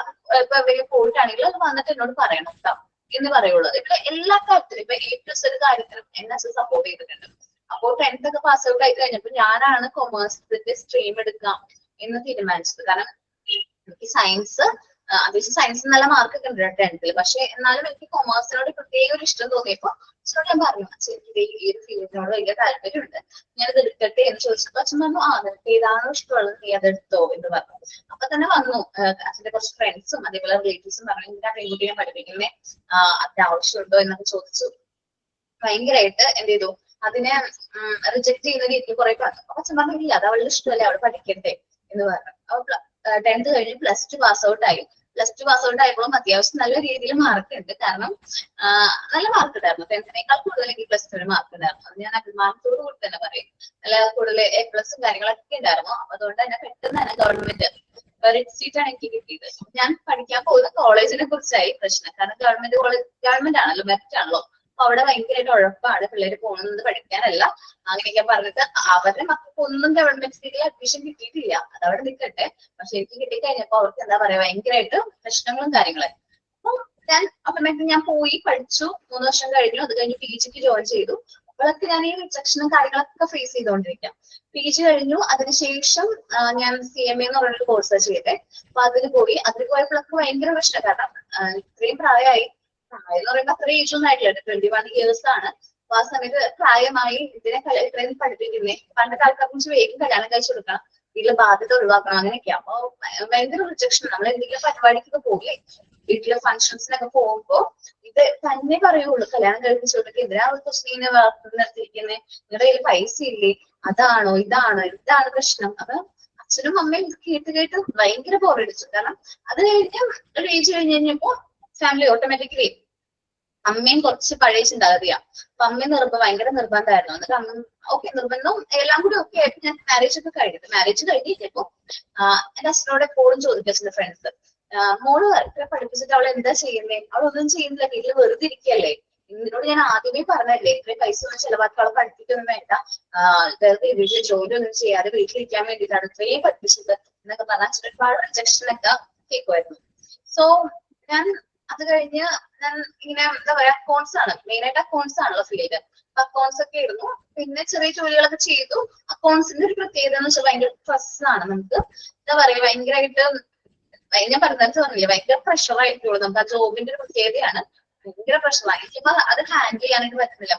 എവിടെയെങ്കിലും പോയിട്ടാണെങ്കിലും അത് വന്നിട്ട് എന്നോട് പറയണം കേട്ടോ എന്ന് പറയുള്ളൂ. ഇപ്പൊ എല്ലാ കാര്യത്തിലും ഇപ്പൊ A+ ഒരു കാര്യത്തിലും എന്നെ അച്ഛൻ സപ്പോർട്ട് ചെയ്തിട്ടുണ്ട്. അപ്പോൾ 10th ഒക്കെ പാസ് ഔട്ട് ആയി കഴിഞ്ഞപ്പോൾ ഞാനാണ് കൊമേഴ്സിന്റെ സ്ട്രീം എടുക്കാം എന്ന് തീരുമാനിച്ചത്. കാരണം എനിക്ക് സയൻസ്, അത്യാവശ്യം സയൻസിന് നല്ല മാർക്കൊക്കെ ഉണ്ട് 10th. പക്ഷെ എന്നാലും എനിക്ക് കൊമേഴ്സിനോട് പ്രത്യേക ഒരു ഇഷ്ടം തോന്നിയപ്പോ അച്ഛനോട് ഞാൻ പറഞ്ഞു, അച്ഛൻ എനിക്ക് ഈ ഒരു ഫീൽഡിനോട് വലിയ താല്പര്യമുണ്ട്, ഞാനത് എടുക്കട്ടെ എന്ന് ചോദിച്ചപ്പോ അച്ഛൻ പറഞ്ഞു, നിനക്ക് ഏതാണോ ഇഷ്ടമുള്ളത് നീ അതെടുത്തോ എന്ന് പറഞ്ഞു. അപ്പൊ തന്നെ വന്നു അച്ഛന്റെ കുറച്ച് ഫ്രണ്ട്സും അതേപോലെ റിലേറ്റീവ്സും പറഞ്ഞു, എന്തിനാ പെൺകുട്ടിയെ പഠിപ്പിക്കുന്നേ, അത്യാവശ്യമുണ്ടോ എന്നൊക്കെ ചോദിച്ചു. ഭയങ്കരമായിട്ട് എന്ത് ചെയ്തു, അതിനെ റിജക്ട് ചെയ്യുന്ന രീതിയിൽ കുറെ പറഞ്ഞു. അപ്പൊ അച്ഛൻ പറഞ്ഞു, ഇല്ല അത് അവളുടെ ഇഷ്ടമല്ലേ, അവൾ പഠിക്കട്ടെ എന്ന് പറഞ്ഞു. അപ്പൊ 10th കഴിഞ്ഞ് +2 പാസ് ഔട്ട് ആയി. +2 പാസ് ഔട്ട് ആയപ്പോഴും അത്യാവശ്യം നല്ല രീതിയിൽ മാർക്ക് ഉണ്ട്. കാരണം നല്ല മാർക്ക് ഉണ്ടായിരുന്നു. 10th-നേക്കാൾ കൂടുതൽ എനിക്ക് +2 മാർക്ക് ഉണ്ടായിരുന്നു. അത് ഞാൻ അഭിമാനത്തോടു കൂടി തന്നെ പറയും. നല്ല കൂടുതൽ A+ കാര്യങ്ങളൊക്കെ ഉണ്ടായിരുന്നു. അപ്പൊ അതുകൊണ്ട് തന്നെ പെട്ടെന്ന് തന്നെ ഗവൺമെന്റ് സീറ്റാണ് എനിക്ക് കിട്ടിയത്. ഞാൻ പഠിക്കാൻ പോകുന്ന കോളേജിനെ കുറിച്ചായി പ്രശ്നം. കാരണം ഗവൺമെന്റ് ആണല്ലോ, മെറിറ്റ് ആണല്ലോ. അപ്പൊ അവിടെ ഭയങ്കരമായിട്ട് ഉഴപ്പാണ്, പിള്ളേര് പോകുന്നത് പഠിക്കാനല്ല അങ്ങനെയൊക്കെ പറഞ്ഞിട്ട് അവരുടെ മക്കൾക്ക് ഒന്നും ഗവൺമെന്റ് സ്കൂളിൽ അഡ്മിഷൻ കിട്ടിയിട്ടില്ല, അതവിടെ നിൽക്കട്ടെ. പക്ഷെ എനിക്ക് കിട്ടിക്കഴിഞ്ഞപ്പോ അവർക്ക് എന്താ പറയാ ഭയങ്കരമായിട്ട് പ്രശ്നങ്ങളും കാര്യങ്ങളും. ഞാൻ അപ്പുറമേട്ട് ഞാൻ പോയി പഠിച്ചു, 3 വർഷം കഴിഞ്ഞു. അത് കഴിഞ്ഞ് PG ജോയിൻ ചെയ്തു. അപ്പോഴൊക്കെ ഞാൻ ഈ റിജക്ഷനും കാര്യങ്ങളൊക്കെ ഫേസ് ചെയ്തുകൊണ്ടിരിക്കാം. PG കഴിഞ്ഞു. അതിനുശേഷം ഞാൻ CMA എന്ന് പറഞ്ഞൊരു കോഴ്സ് ചെയ്തേ. അപ്പൊ അതിന് പോയപ്പോഴൊക്കെ ഭയങ്കര പ്രശ്നം. കാരണം ഇത്രയും പ്രായം എന്ന് പറയുമ്പോൾ അത്ര ഏജ് ഒന്നും ആയിട്ടില്ല, 21 years ആണ്. അപ്പൊ ആ സമയത്ത് പ്രായമായി ഇതിനെ ഇത്രയും പഠിപ്പിക്കുന്നേ. പണ്ടത്തെ ആൾക്കാർ കുറിച്ച് വേഗം കല്യാണം കഴിച്ചു കൊടുക്കണം, വീട്ടിലെ ബാധ്യത ഒഴിവാക്കണം, അങ്ങനെയൊക്കെയാ. അപ്പൊ ഭയങ്കര റിജക്ഷൻ. നമ്മൾ എന്തെങ്കിലും പരിപാടിക്കൊക്കെ പോകില്ലേ, വീട്ടിലെ ഫംഗ്ഷൻസിനൊക്കെ പോകുമ്പോ ഇത് തന്നെ പറയുള്ളൂ, കല്യാണം കഴിപ്പിച്ചോട്ടൊക്കെ എന്തിനാ കൊച്ചിനെ വളർത്തി നിർത്തിയിരിക്കുന്നത്, നിങ്ങളുടെ കയ്യിൽ പൈസ ഇല്ലേ, അതാണോ ഇതാണ് പ്രശ്നം. അപ്പൊ അച്ഛനും അമ്മയും കേട്ട് ഭയങ്കര ബോറടിച്ചു. കാരണം അത് കഴിഞ്ഞ് ഒരു ഏജ് കഴിഞ്ഞപ്പോ ഫാമിലി ഓട്ടോമാറ്റിക്കലി അമ്മയും കുറച്ച് പഴയ ചിന്താഗതിയാ. അപ്പൊ അമ്മയും ഭയങ്കര നിർബന്ധമായിരുന്നു. എന്നിട്ട് അമ്മ ഓക്കെ നിർബന്ധവും എല്ലാം കൂടി ഒക്കെ ആയിട്ട് ഞാൻ മാരേജ് ഒക്കെ കഴിഞ്ഞിട്ട് മാരേജ് കഴിഞ്ഞപ്പോ എന്റെ അച്ഛനോട് എപ്പോഴും ചോദിക്കും, അച്ഛന്റെ ഫ്രണ്ട്സ്, മോള് ഇത്ര പഠിപ്പിച്ചിട്ട് അവൾ എന്താ ചെയ്യുന്നേ, അവളൊന്നും ചെയ്യുന്നില്ല, വീട്ടിൽ വെറുതെ ഇരിക്കല്ലേ, ഇതിനോട് ഞാൻ ആദ്യമേ പറഞ്ഞല്ലേ ഇത്രയും പൈസ ഒന്നും ചെലവാക്കി അവളെ പഠിപ്പിക്കൊന്നും വേണ്ട, വെറുതെ വീട്ടിൽ ജോലി ഒന്നും ചെയ്യാതെ വീട്ടിലിരിക്കാൻ വേണ്ടിയിട്ടാണ് ഇത്രയും പഠിപ്പിച്ചത് എന്നൊക്കെ പറഞ്ഞാൽ അച്ഛൻ ഒരുപാട് റിജക്ഷൻ ഒക്കെ കേൾക്കുമായിരുന്നു. സോ ഞാൻ അത് കഴിഞ്ഞ് ഞാൻ ഇങ്ങനെ എന്താ പറയാ അക്കൗണ്ട്സ് ആണ് മെയിൻ ആയിട്ട്, അക്കൗണ്ട്സ് ആണല്ലോ ഫീൽഡ്. അക്കൗണ്ട്സ് ഒക്കെ ആയിരുന്നു. പിന്നെ ചെറിയ ജോലികളൊക്കെ ചെയ്തു. അക്കൗണ്ട്സിന്റെ ഒരു പ്രത്യേകത എന്ന് വെച്ചാൽ ഭയങ്കര സ്ട്രെസ്സാണ്. നമുക്ക് എന്താ പറയാ ഭയങ്കരമായിട്ട് ഞാൻ പറഞ്ഞില്ലേ ഭയങ്കര പ്രഷർ ആയിട്ടുള്ളൂ. നമുക്ക് ആ ജോബിന്റെ ഒരു പ്രത്യേകതയാണ്, ഭയങ്കര പ്രഷറാണ്. എനിക്കിപ്പോ അത് ഹാൻഡിൽ ചെയ്യാനായിട്ട് പറ്റുന്നില്ല.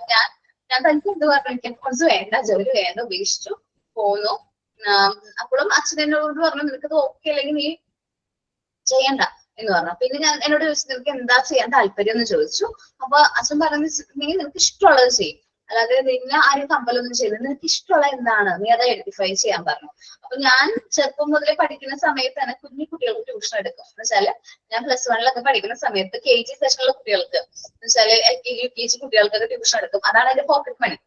ഞാൻ തനിക്ക് എന്ത് പറഞ്ഞു, എനിക്ക് അക്കൗണ്ട്സ് വേണ്ട, ജോലി വേണ്ട, ഉപേക്ഷിച്ചു പോന്നു. അപ്പോഴും അച്ഛനോട് പറഞ്ഞു നിനക്കത് ഓക്കെ അല്ലെങ്കിൽ നീ ചെയ്യണ്ട എന്ന് പറഞ്ഞു. പിന്നെ ഞാൻ എന്നോട് ചോദിച്ചു നിനക്ക് എന്താ ചെയ്യാൻ താല്പര്യം എന്ന് ചോദിച്ചു. അപ്പൊ അച്ഛൻ പറഞ്ഞിട്ടുണ്ടെങ്കിൽ നിനക്ക് ഇഷ്ടമുള്ളത് ചെയ്യും, അല്ലാതെ നിന്നെ ആരും കമ്പലൊന്നും ചെയ്യില്ല, നിനക്ക് ഇഷ്ടമുള്ള എന്താണ് നീ അത് ഐഡന്റിഫൈ ചെയ്യാൻ പറഞ്ഞു. അപ്പൊ ഞാൻ ചെറുപ്പം മുതലേ പഠിക്കുന്ന സമയത്ത് തന്നെ കുഞ്ഞു കുട്ടികൾക്ക് ട്യൂഷൻ എടുക്കും. എന്ന് വെച്ചാല് ഞാൻ +1 പഠിക്കുന്ന സമയത്ത് KG സെഷനിലെ കുട്ടികൾക്ക് എന്ന് വെച്ചാല് LKG UKG കുട്ടികൾക്കൊക്കെ ട്യൂഷൻ എടുക്കും. അതാണ് എന്റെ പോക്കറ്റ് മണി.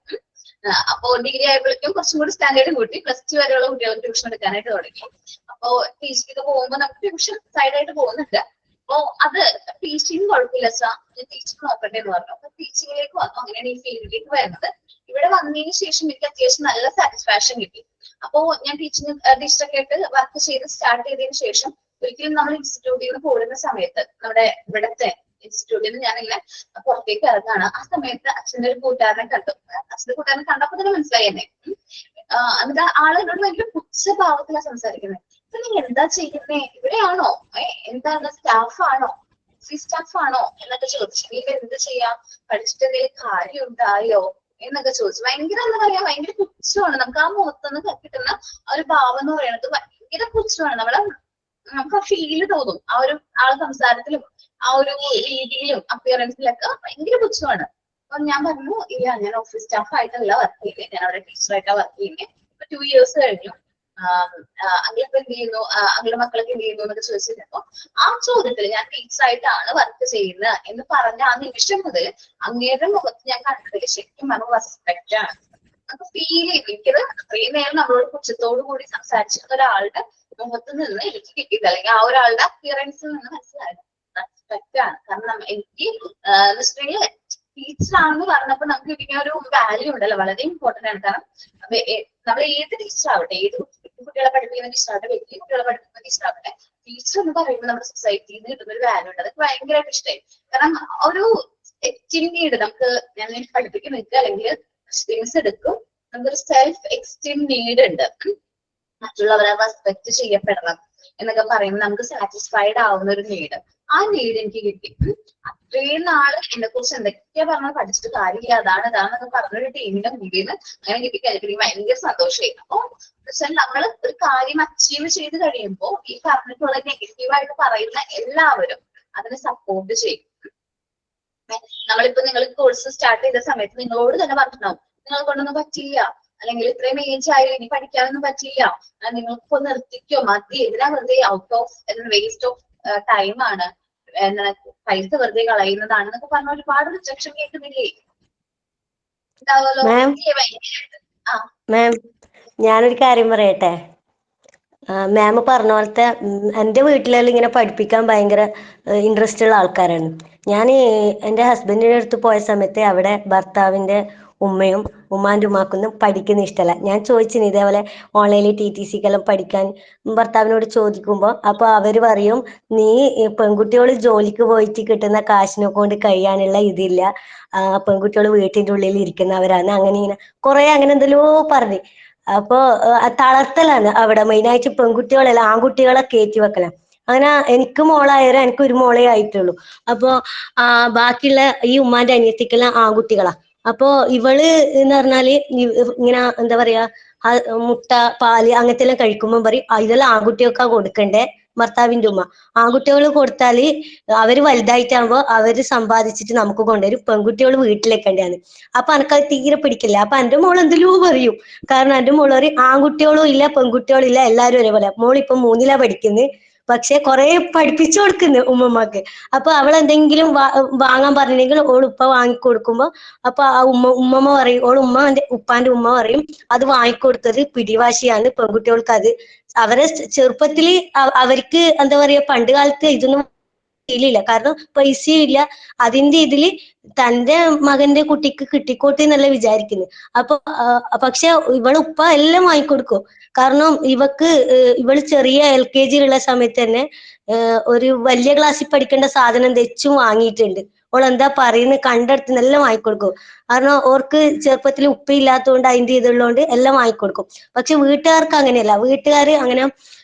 അപ്പോ ഡിഗ്രി ആയപ്പോഴേക്കും കുറച്ചും കൂടി സ്റ്റാൻഡേർഡ് കൂട്ടി, +2 വരെയുള്ള കുട്ടികൾക്ക് ട്യൂഷൻ എടുക്കാനായിട്ട് തുടങ്ങി. അപ്പോ ടീച്ചിങ് പോകുമ്പോൾ നമുക്ക് ട്യൂഷൻ സൈഡായിട്ട് പോകുന്നുണ്ട്. അപ്പോ അത് ടീച്ചിങ് കുഴപ്പമില്ല സാർ, ടീച്ചിങ് നോക്കട്ടെ എന്ന് പറഞ്ഞു. അപ്പൊ ടീച്ചിങ്ങിലേക്ക് വന്നു. അങ്ങനെയാണ് ഈ ഫീൽഡിലേക്ക് വരുന്നത്. ഇവിടെ വന്നതിന് ശേഷം എനിക്ക് അത്യാവശ്യം നല്ല സാറ്റിസ്ഫാക്ഷൻ കിട്ടി. അപ്പോ ഞാൻ ടീച്ചറൊക്കെ ആയിട്ട് വർക്ക് ചെയ്ത് സ്റ്റാർട്ട് ചെയ്തതിനു ശേഷം ഒരിക്കലും നമ്മൾ ഇൻസ്റ്റിറ്റ്യൂട്ടിൽ നിന്ന് പോകുന്ന സമയത്ത് നമ്മുടെ ഇവിടുത്തെ ഇൻസ്റ്റിറ്റ്യൂട്ടിൽ നിന്ന് ഞാനിങ്ങനെ പുറത്തേക്ക് ഇറങ്ങാണ്. ആ സമയത്ത് അച്ഛൻ്റെ ഒരു കൂട്ടുകാരനെ കണ്ടു. അച്ഛൻ്റെ കൂട്ടുകാരനെ കണ്ടപ്പോ തന്നെ മനസ്സിലായി എന്നെ. എന്നിട്ട് ആളുകളോട് ഭയങ്കര പുച്ഛഭാവത്തിലാണ് സംസാരിക്കുന്നത്. നീ എന്താ ചെയ്യുന്നേ, ഇവിടെയാണോ, എന്താണ് സ്റ്റാഫാണോ, സ്റ്റാഫാണോ എന്നൊക്കെ ചോദിച്ചു. നീ എന്ത് ചെയ്യാം, പഠിച്ചിട്ട് എന്തെങ്കിലും കാര്യം ഉണ്ടായോ എന്നൊക്കെ ചോദിച്ചു. ഭയങ്കര എന്താ പറയാ ഭയങ്കര പുച്ഛമാണ്. നമുക്ക് ആ മുഖത്തുനിന്ന് കിട്ടുന്ന ആ ഒരു ഭാവം എന്ന് പറയുന്നത് ഭയങ്കര പുച്ഛമാണ്. നമുക്ക് ആ ഫീല് തോന്നും. ആ ഒരു ആളെ സംസാരത്തിലും ആ ഒരു രീതിയിലും അപ്പിയറൻസിലൊക്കെ ഭയങ്കര പുച്ഛമാണ്. അപ്പൊ ഞാൻ പറഞ്ഞു ഇല്ല, ഞാൻ ഓഫീസ് സ്റ്റാഫ് ആയിട്ടല്ല വർക്ക് ചെയ്യുന്നത്, ഞാൻ അവിടെ ടീച്ചറായിട്ടാണ് വർക്ക് ചെയ്യുന്നത്. ഇപ്പൊ 2 years കഴിഞ്ഞു. അങ്ങിളിപ്പോ എന്ത് ചെയ്യുന്നു, അങ്ങളുടെ മക്കളൊക്കെ എന്ത് ചെയ്യുന്നു എന്നൊക്കെ ചോദിച്ചിരുന്നപ്പോ ആ ചോദ്യത്തിൽ ഞാൻ ടീച്ചറായിട്ടാണ് വർക്ക് ചെയ്യുന്നത് എന്ന് പറഞ്ഞ ആ നിമിഷം മുതൽ അങ്ങയുടെ മുഖത്ത് ഞാൻ കണ്ടതിൽ ശരിക്കും പറഞ്ഞ റെസ്പെക്റ്റ് ആണ്. നമുക്ക് ഫീൽ ചെയ്തു. എനിക്കത് അത്രയും നേരം നമ്മളോട് പുച്ഛത്തോടു കൂടി സംസാരിച്ചിരുന്ന ഒരാളുടെ മുഖത്ത് നിന്ന് എനിക്ക് കിട്ടിയത്, അല്ലെങ്കിൽ ആ ഒരാളുടെ അപ്പിയറൻസിൽ നിന്ന് മനസ്സിലായത് റെസ്പെക്റ്റ് ആണ്. കാരണം എനിക്ക് ടീച്ചർ ആണെന്ന് പറഞ്ഞപ്പോ നമുക്ക് കിട്ടിയ ഒരു വാല്യൂ ഉണ്ടല്ലോ, വളരെ ഇമ്പോർട്ടന്റ് ആണ്. കാരണം നമ്മൾ ഏത് ടീച്ചർ ആവട്ടെ, ഏത് കുട്ടികളെ പഠിപ്പിക്കുന്ന ടീച്ചർ ആവട്ടെ, വലിയ കുട്ടികളെ പഠിപ്പിക്കുന്ന ടീച്ചർ ആവട്ടെ, ടീച്ചർ എന്ന് പറയുമ്പോൾ നമ്മുടെ സൊസൈറ്റിയിൽ നിന്ന് കിട്ടുന്ന ഒരു വാല്യൂ ഉണ്ട്. അതൊക്കെ ഭയങ്കരമായിട്ട് ഇഷ്ടമായി. കാരണം ഒരു നീഡ് നമുക്ക് ഞാൻ പഠിപ്പിക്കാൻ നിൽക്കുക അല്ലെങ്കിൽ സ്ട്രീംസ് എടുക്കും, നമുക്കൊരു സെൽഫ് എക്സ്റ്റീം നീഡ് ഉണ്ട്. മറ്റുള്ളവരെ റെസ്പെക്ട് ചെയ്യപ്പെടണം എന്നൊക്കെ പറയുമ്പോൾ നമുക്ക് സാറ്റിസ്ഫൈഡ് ആവുന്ന ഒരു നീഡ്, ആ നീഡ് എനിക്ക് കിട്ടി. അത്രയും നാള് എന്നെ കുറിച്ച് എന്തൊക്കെയാ പറഞ്ഞാൽ പഠിച്ചിട്ട് കാര്യമില്ല, അതാണെന്നൊക്കെ പറഞ്ഞൊരു ടീമിന്റെ മുമ്പിൽ നിന്ന് അങ്ങനെ കിട്ടിക്കഴിഞ്ഞപ്പോൾ ഭയങ്കര സന്തോഷമായി. അപ്പൊ വെച്ചാൽ നമ്മൾ ഒരു കാര്യം അച്ചീവ് ചെയ്ത് കഴിയുമ്പോൾ ഈ പറഞ്ഞിട്ടുള്ള നെഗറ്റീവായിട്ട് പറയുന്ന എല്ലാവരും അതിനെ സപ്പോർട്ട് ചെയ്യും. നമ്മളിപ്പോ നിങ്ങൾ കോഴ്സ് സ്റ്റാർട്ട് ചെയ്ത സമയത്ത് നിങ്ങളോട് തന്നെ പറഞ്ഞിട്ടുണ്ടാവും നിങ്ങളെ കൊണ്ടൊന്നും പറ്റില്ല, അല്ലെങ്കിൽ ഇത്രയും ഏജ് ആയാലും ഇനി പഠിക്കാനൊന്നും പറ്റില്ല, നിങ്ങൾക്കിപ്പോ നിർത്തിക്കോ, മതി, ഇതിനാ വെറുതെ ഔട്ട് ഓഫ് വേസ്റ്റ് ഓഫ് ടൈമാണ്, പൈസ വെറുതെ കളയുന്നതാണ് എന്നൊക്കെ പറഞ്ഞ ഒരുപാട് റിജക്ഷൻ കേൾക്കുന്നില്ലേ? മാം ഞാനൊരു കാര്യം പറയട്ടെ. മാം പറഞ്ഞ പോലത്തെ എൻ്റെ വീട്ടിലെല്ലാം ഇങ്ങനെ പഠിപ്പിക്കാൻ ഭയങ്കര ഇൻട്രസ്റ്റ് ഉള്ള ആൾക്കാരാണ്. ഞാൻ എൻ്റെ ഹസ്ബൻഡിൻ്റെ അടുത്ത് പോയ സമയത്ത് അവിടെ ഭർത്താവിൻ്റെ ഉമ്മയും ഉമ്മാൻ്റെ ഉമ്മാക്കൊന്നും പഠിക്കുന്ന ഇഷ്ടമല്ല. ഞാൻ ചോദിച്ചിന് ഇതേപോലെ ഓൺലൈനിൽ TTCക്കെല്ലാം പഠിക്കാൻ ഭർത്താവിനോട് ചോദിക്കുമ്പോൾ അപ്പോൾ അവർ പറയും, നീ പെൺകുട്ടികൾ ജോലിക്ക് പോയിട്ട് കിട്ടുന്ന കാശിനെ കൊണ്ട് കഴിയാനുള്ള ഇതില്ല, പെൺകുട്ടികൾ വീട്ടിൻ്റെ ഉള്ളിൽ ഇരിക്കുന്നവരാണ്, അങ്ങനെ ഇങ്ങനെ കുറെ അങ്ങനെ എന്തെല്ലോ പറഞ്ഞു. അപ്പൊ തളർത്തലാണ് അവിടെ മെയിനായിട്ട്. പെൺകുട്ടികളല്ല ആൺകുട്ടികളെ കയറ്റി വെക്കലാണ്. അങ്ങനെ എനിക്ക് മോളായാലും എനിക്ക് ഒരു മോളേ ആയിട്ടുള്ളൂ. അപ്പൊ ബാക്കിയുള്ള ഈ ഉമ്മാന്റെ അനിയത്തിക്കെല്ലാം ആൺകുട്ടികളാ. അപ്പൊ ഇവള് എന്ന് പറഞ്ഞാല് ഇങ്ങനെ എന്താ പറയാ, മുട്ട പാല് അങ്ങനത്തെ എല്ലാം കഴിക്കുമ്പോ പറയും ഇതെല്ലാം ആൺകുട്ടികൾക്കാ കൊടുക്കണ്ടേ. ഭർത്താവിന്റെ ഉമ്മ ആൺകുട്ടികൾ കൊടുത്താല് അവര് വലുതായിട്ടാകുമ്പോ അവര് സമ്പാദിച്ചിട്ട് നമുക്ക് കൊണ്ടുവരും, പെൺകുട്ടികൾ വീട്ടിലേക്കണ്ടാന്ന്. അപ്പൊ എനിക്കത് തീരെ പിടിക്കില്ല. അപ്പൊ എന്റെ മോൾ എന്തെല്ലോ പറയും. കാരണം എന്റെ മോള് പറയും ആൺകുട്ടികളും ഇല്ല പെൺകുട്ടികളും ഇല്ല, എല്ലാരും ഒരേപോലെ. മോളിപ്പം 3ലാ പഠിക്കുന്നത്, പക്ഷെ കുറെ പഠിപ്പിച്ചു കൊടുക്കുന്നു ഉമ്മമാക്ക്. അപ്പൊ അവൾ എന്തെങ്കിലും വാങ്ങാൻ പറഞ്ഞിട്ടുണ്ടെങ്കിൽ ഓൾ ഉപ്പ വാങ്ങിക്കൊടുക്കുമ്പോ അപ്പൊ ആ ഉമ്മമ്മ പറയും, ഉമ്മ ഉപ്പാന്റെ ഉമ്മ പറയും അത് വാങ്ങിക്കൊടുത്തത് പിടിവാശിയാണ്, പെൺകുട്ടികൾക്ക് അത് അവരെ ചെറുപ്പത്തില് അവർക്ക് എന്താ പറയാ പണ്ട് കാലത്ത് ഇതൊന്നും ഇല്ല, കാരണം പൈസയും ഇല്ല. അതിന്റെ ഇതില് തന്റെ മകന്റെ കുട്ടിക്ക് കിട്ടിക്കോട്ടെ എന്നല്ല വിചാരിക്കുന്നത്. അപ്പൊ പക്ഷെ ഇവള് ഉപ്പ എല്ലാം വാങ്ങിക്കൊടുക്കും. കാരണം ഇവള് ചെറിയ LKG ഉള്ള സമയത്ത് തന്നെ ഒരു വലിയ ക്ലാസ്സിൽ പഠിക്കേണ്ട സാധനം തെച്ചും വാങ്ങിയിട്ടുണ്ട്. ഓൾ എന്താ പറയുന്നത് കണ്ടെടുത്തുന്നെല്ലാം വാങ്ങിക്കൊടുക്കും. കാരണം ഓർക്ക് ചെറുപ്പത്തിൽ ഉപ്പയില്ലാത്തതുകൊണ്ട് അതിന്റെ ഇതുള്ളതുകൊണ്ട് എല്ലാം വാങ്ങിക്കൊടുക്കും. പക്ഷെ വീട്ടുകാർക്ക് അങ്ങനെയല്ല. വീട്ടുകാര് അങ്ങനെ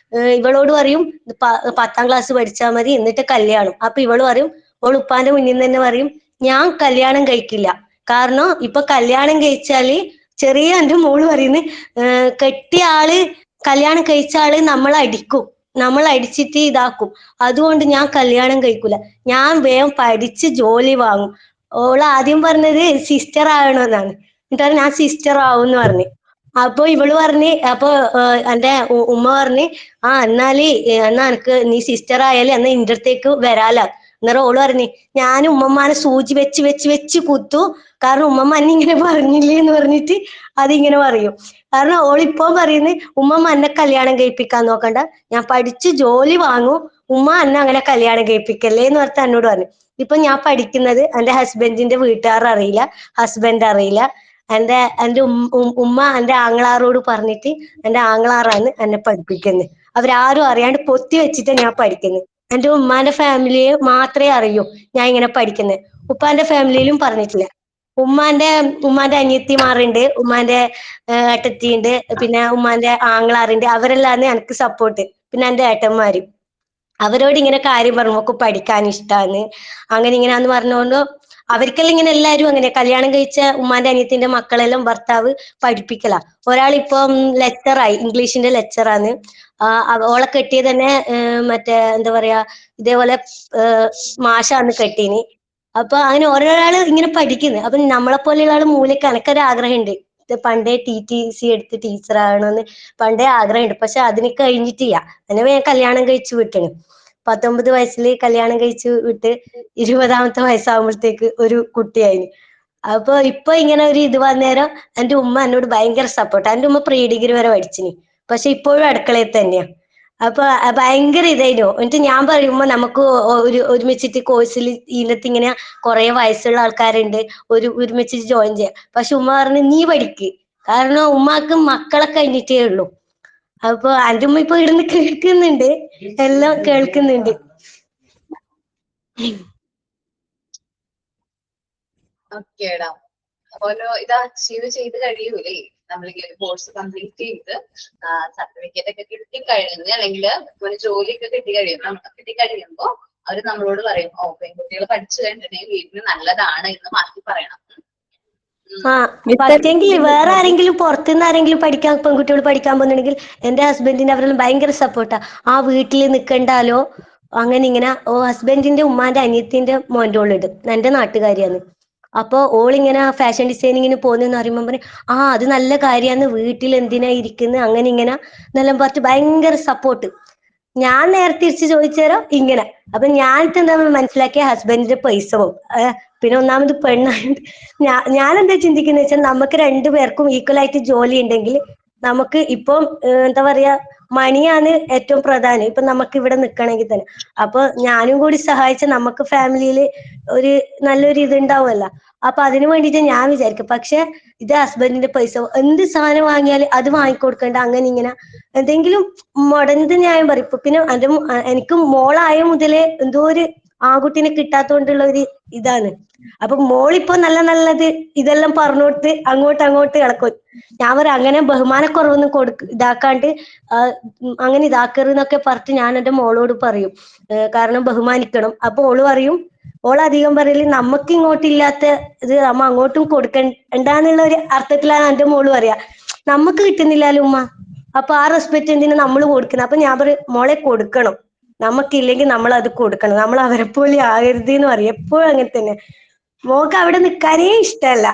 ഇവളോട് പറയും 10ാം ക്ലാസ് പഠിച്ചാൽ മതി എന്നിട്ട് കല്യാണം. അപ്പൊ ഇവള് പറയും, ഓൾ ഉപ്പാന്റെ മുന്നിൽ നിന്ന് തന്നെ പറയും ഞാൻ കല്യാണം കഴിക്കില്ല. കാരണം ഇപ്പൊ കല്യാണം കഴിച്ചാല് ചെറിയ എന്റെ മോള് പറയുന്നത് കെട്ടിയ ആള് കല്യാണം കഴിച്ച ആള് നമ്മൾ അടിച്ചിട്ട് ഇതാക്കും, അതുകൊണ്ട് ഞാൻ കല്യാണം കഴിക്കൂല, ഞാൻ വേഗം പഠിച്ച് ജോലി വാങ്ങും. ഓള് ആദ്യം പറഞ്ഞത് സിസ്റ്റർ ആവണമെന്നാണ്. എന്നിട്ടാണ് ഞാൻ സിസ്റ്റർ ആവും എന്ന് പറഞ്ഞു. അപ്പൊ ഇവള് പറഞ്ഞ്, അപ്പൊ എന്റെ ഉമ്മ പറഞ്ഞ് എന്നാ എനക്ക് നീ സിസ്റ്റർ ആയാലും എന്നാ ഇന്റെ അടുത്തേക്ക് വരാല. അന്നേരം ഓള് പറഞ്ഞ് ഞാൻ ഉമ്മമാനെ സൂചി വെച്ച് വെച്ച് വെച്ച് കുത്തു, കാരണം ഉമ്മമ്മ എന്നെ ഇങ്ങനെ പറഞ്ഞില്ലേ എന്ന് പറഞ്ഞിട്ട് അതിങ്ങനെ പറയും. കാരണം ഓളിപ്പോ പറയുന്നത് ഉമ്മമ്മ എന്നെ കല്യാണം കഴിപ്പിക്കാൻ നോക്കണ്ട, ഞാൻ പഠിച്ച് ജോലി വാങ്ങും, ഉമ്മ എന്നെ അങ്ങനെ കല്യാണം കഴിപ്പിക്കല്ലേ എന്ന് പറഞ്ഞിട്ട് എന്നോട് പറഞ്ഞു. ഇപ്പൊ ഞാൻ പഠിക്കുന്നത് എന്റെ ഹസ്ബൻഡിന്റെ വീട്ടുകാർ അറിയില്ല, ഹസ്ബൻഡ് അറിയില്ല. എന്റെ ഉമ്മ എന്റെ ആങ്ങളാരോട് പറഞ്ഞിട്ട് എന്റെ ആങ്ങളാറാണ് എന്നെ പഠിപ്പിക്കുന്നത്. അവരാരും അറിയാണ്ട് പൊത്തി വെച്ചിട്ട് ഞാൻ പഠിക്കുന്നത്. എന്റെ ഉമ്മാന്റെ ഫാമിലിയെ മാത്രമേ അറിയൂ ഞാൻ ഇങ്ങനെ പഠിക്കുന്നത്. ഉപ്പാന്റെ ഫാമിലിയിലും പറഞ്ഞിട്ടില്ല. ഉമ്മാന്റെ അനിയത്തിമാരുണ്ട്, ഉമ്മാന്റെ ഏട്ടത്തിയുണ്ട്, പിന്നെ ഉമ്മാന്റെ ആങ്ങളാറുണ്ട്. അവരെല്ലാം എനിക്ക് സപ്പോർട്ട്. പിന്നെ എന്റെ ഏട്ടന്മാരും അവരോട് ഇങ്ങനെ കാര്യം പറഞ്ഞു നോക്ക് പഠിക്കാൻ ഇഷ്ടാന്ന് അങ്ങനെ ഇങ്ങനെയാന്ന് പറഞ്ഞുകൊണ്ട് അവർക്കെല്ലാം ഇങ്ങനെ എല്ലാരും അങ്ങനെ കല്യാണം കഴിച്ച ഉമ്മാന്റെ അനിയത്തിന്റെ മക്കളെല്ലാം ഭർത്താവ് പഠിപ്പിക്കല. ഒരാളിപ്പം ലെക്ചറായി, ഇംഗ്ലീഷിന്റെ ലെക്ചറാണ്. ഓളെ കെട്ടിയത് തന്നെ മറ്റേ എന്താ പറയാ ഇതേപോലെ മാഷാന്ന് കെട്ടീന്. അപ്പൊ അങ്ങനെ ഓരോരാള് ഇങ്ങനെ പഠിക്കുന്നത്. അപ്പൊ നമ്മളെ പോലെയുള്ള ആള് മൂലക്ക് എനക്കൊരു ആഗ്രഹമുണ്ട്, പണ്ടേ TTC എടുത്ത് ടീച്ചർ ആകണമെന്ന് പണ്ടേ ആഗ്രഹമുണ്ട്. പക്ഷെ അതിന് കഴിഞ്ഞിട്ടില്ല. അങ്ങനെ ഞാൻ കല്യാണം കഴിച്ചു വിട്ടണ്. 19 വയസ്സിൽ കല്യാണം കഴിച്ചു വിട്ട് 20ാമത്തെ വയസ്സാകുമ്പോഴത്തേക്ക് ഒരു കുട്ടിയായിന്. അപ്പൊ ഇപ്പൊ ഇങ്ങനെ ഒരു ഇത് വന്നേരം എന്റെ ഉമ്മ എന്നോട് ഭയങ്കര സപ്പോർട്ട്. എന്റെ ഉമ്മ പ്രീ ഡിഗ്രി വരെ പഠിച്ചിന്, പക്ഷെ ഇപ്പോഴും അടുക്കളയിൽ തന്നെയാ. അപ്പൊ ഭയങ്കര ഇതായിനോ. എന്നിട്ട് ഞാൻ പറയുമ്പോ നമുക്ക് ഒരുമിച്ചിട്ട് കോഴ്സിൽ ഇതിനകത്ത് ഇങ്ങനെ കുറെ വയസ്സുള്ള ആൾക്കാരുണ്ട്, ഒരുമിച്ചിട്ട് ജോയിൻ ചെയ്യാം. പക്ഷെ ഉമ്മ പറഞ്ഞു നീ പഠിക്ക്, കാരണം ഉമ്മാക്ക് മക്കളെ കഴിഞ്ഞിട്ടേ ഉള്ളൂ. അപ്പൊ എന്റെ ഉമ്മ ഇപ്പൊ ഇവിടുന്ന് കേൾക്കുന്നുണ്ട്, എല്ലാം കേൾക്കുന്നുണ്ട്. ഓക്കേടാ. ഓരോ ഇത് അച്ചീവ് ചെയ്ത് കഴിയൂലേ, നമ്മളിങ്ങനെ കോഴ്സ് കംപ്ലീറ്റ് ചെയ്ത് സർട്ടിഫിക്കറ്റ് ഒക്കെ കിട്ടി കഴിഞ്ഞ് അല്ലെങ്കിൽ ഒരു ജോലിയൊക്കെ കിട്ടി കഴിയുമ്പോ അവര് നമ്മളോട് പറയും പെൺകുട്ടികൾ പഠിച്ചു കഴിഞ്ഞിട്ടുണ്ടെങ്കിൽ വീട്ടിന് നല്ലതാണ് എന്ന് മാറ്റി പറയണം. പറ്റെങ്കിൽ വേറെ ആരെങ്കിലും പുറത്തുനിന്ന് ആരെങ്കിലും പെൺകുട്ടികൾ പഠിക്കാൻ പോകുന്നുണ്ടെങ്കിൽ എന്റെ ഹസ്ബൻഡിന്റെ അവരെല്ലാം ഭയങ്കര സപ്പോർട്ടാ. വീട്ടിൽ നിൽക്കണ്ടാലോ അങ്ങനെ ഇങ്ങനെ. ഹസ്ബൻഡിന്റെ ഉമ്മാന്റെ അനിയത്തിന്റെ മോന്റെ ഓളിട് എന്റെ നാട്ടുകാരിയാണ്. അപ്പൊ ഓളിങ്ങനെ ഫാഷൻ ഡിസൈനിങ്ങിന് പോകുന്നെന്ന് പറയുമ്പോൾ പറയും അത് നല്ല കാര്യമാണ്, വീട്ടിൽ എന്തിനാ ഇരിക്കുന്നത് അങ്ങനെ ഇങ്ങനെ എന്നെല്ലാം പറഞ്ഞിട്ട് ഭയങ്കര സപ്പോർട്ട്. ഞാൻ നേരെ തിരിച്ച് ചോദിച്ചേരോ ഇങ്ങനെ. അപ്പൊ ഞാൻ എന്താ മനസ്സിലാക്കിയ ഹസ്ബൻഡിന്റെ പൈസ പോകും. പിന്നെ ഒന്നാമത് പെണ്ണായോണ്ട് ഞാൻ എന്താ ചിന്തിക്കുന്ന വെച്ചാൽ നമുക്ക് രണ്ടുപേർക്കും ഈക്വൽ ആയിട്ട് ജോലി ഉണ്ടെങ്കിൽ നമുക്ക് ഇപ്പം എന്താ പറയാ മണിയാണ് ഏറ്റവും പ്രധാനം. ഇപ്പൊ നമുക്ക് ഇവിടെ നിൽക്കണമെങ്കിൽ തന്നെ. അപ്പൊ ഞാനും കൂടി സഹായിച്ച നമുക്ക് ഫാമിലിയിൽ ഒരു നല്ലൊരു ഇത് ഉണ്ടാവുമല്ലോ. അപ്പൊ അതിനു വേണ്ടിയിട്ട് ഞാൻ വിചാരിക്കും. പക്ഷെ ഇത് ഹസ്ബൻഡിന്റെ പൈസ, എന്ത് സാധനം വാങ്ങിയാലും അത് വാങ്ങിക്കൊടുക്കണ്ട, അങ്ങനെ ഇങ്ങനെ എന്തെങ്കിലും മുടന്ത് ന്യായം പറയും. ഇപ്പൊ പിന്നെ എനിക്ക് മോളായ മുതലേ എന്തോ ഒരു ആൺകുട്ടീനെ കിട്ടാത്തോണ്ടുള്ള ഒരു ഇതാണ്. അപ്പൊ മോളിപ്പോ നല്ല നല്ലത് ഇതെല്ലാം പറഞ്ഞു കൊടുത്ത് അങ്ങോട്ട് ഇളക്കും. ഞാൻ പറയാം അങ്ങനെ ബഹുമാനക്കുറവൊന്നും ഇതാക്കാണ്ട് അങ്ങനെ ഇതാക്കരുന്നൊക്കെ പറഞ്ഞിട്ട് ഞാൻ എന്റെ മോളോട് പറയും. കാരണം ബഹുമാനിക്കണം. അപ്പൊ ഓള് പറയും, ഓളധികം പറയല് നമുക്ക് ഇങ്ങോട്ടില്ലാത്ത ഇത് നമ്മ അങ്ങോട്ടും കൊടുക്കണ്ടെന്നുള്ള ഒരു അർത്ഥത്തിലാണ് എന്റെ മോള് പറയാ. നമുക്ക് കിട്ടുന്നില്ലാലും ഉമ്മ, അപ്പൊ ആ റെസ്പെക്ട് എന്തിനാ നമ്മൾ കൊടുക്കുന്നത്? അപ്പൊ ഞാൻ പറയും മോളെ കൊടുക്കണം, നമുക്കില്ലെങ്കിൽ നമ്മൾ അത് കൊടുക്കണം, നമ്മൾ അവരെ പോലെ ആകരുത് എന്ന് പറയും. എപ്പോഴും അങ്ങനെ തന്നെ. മോക്ക് അവിടെ നിൽക്കാനേ ഇഷ്ടമല്ല.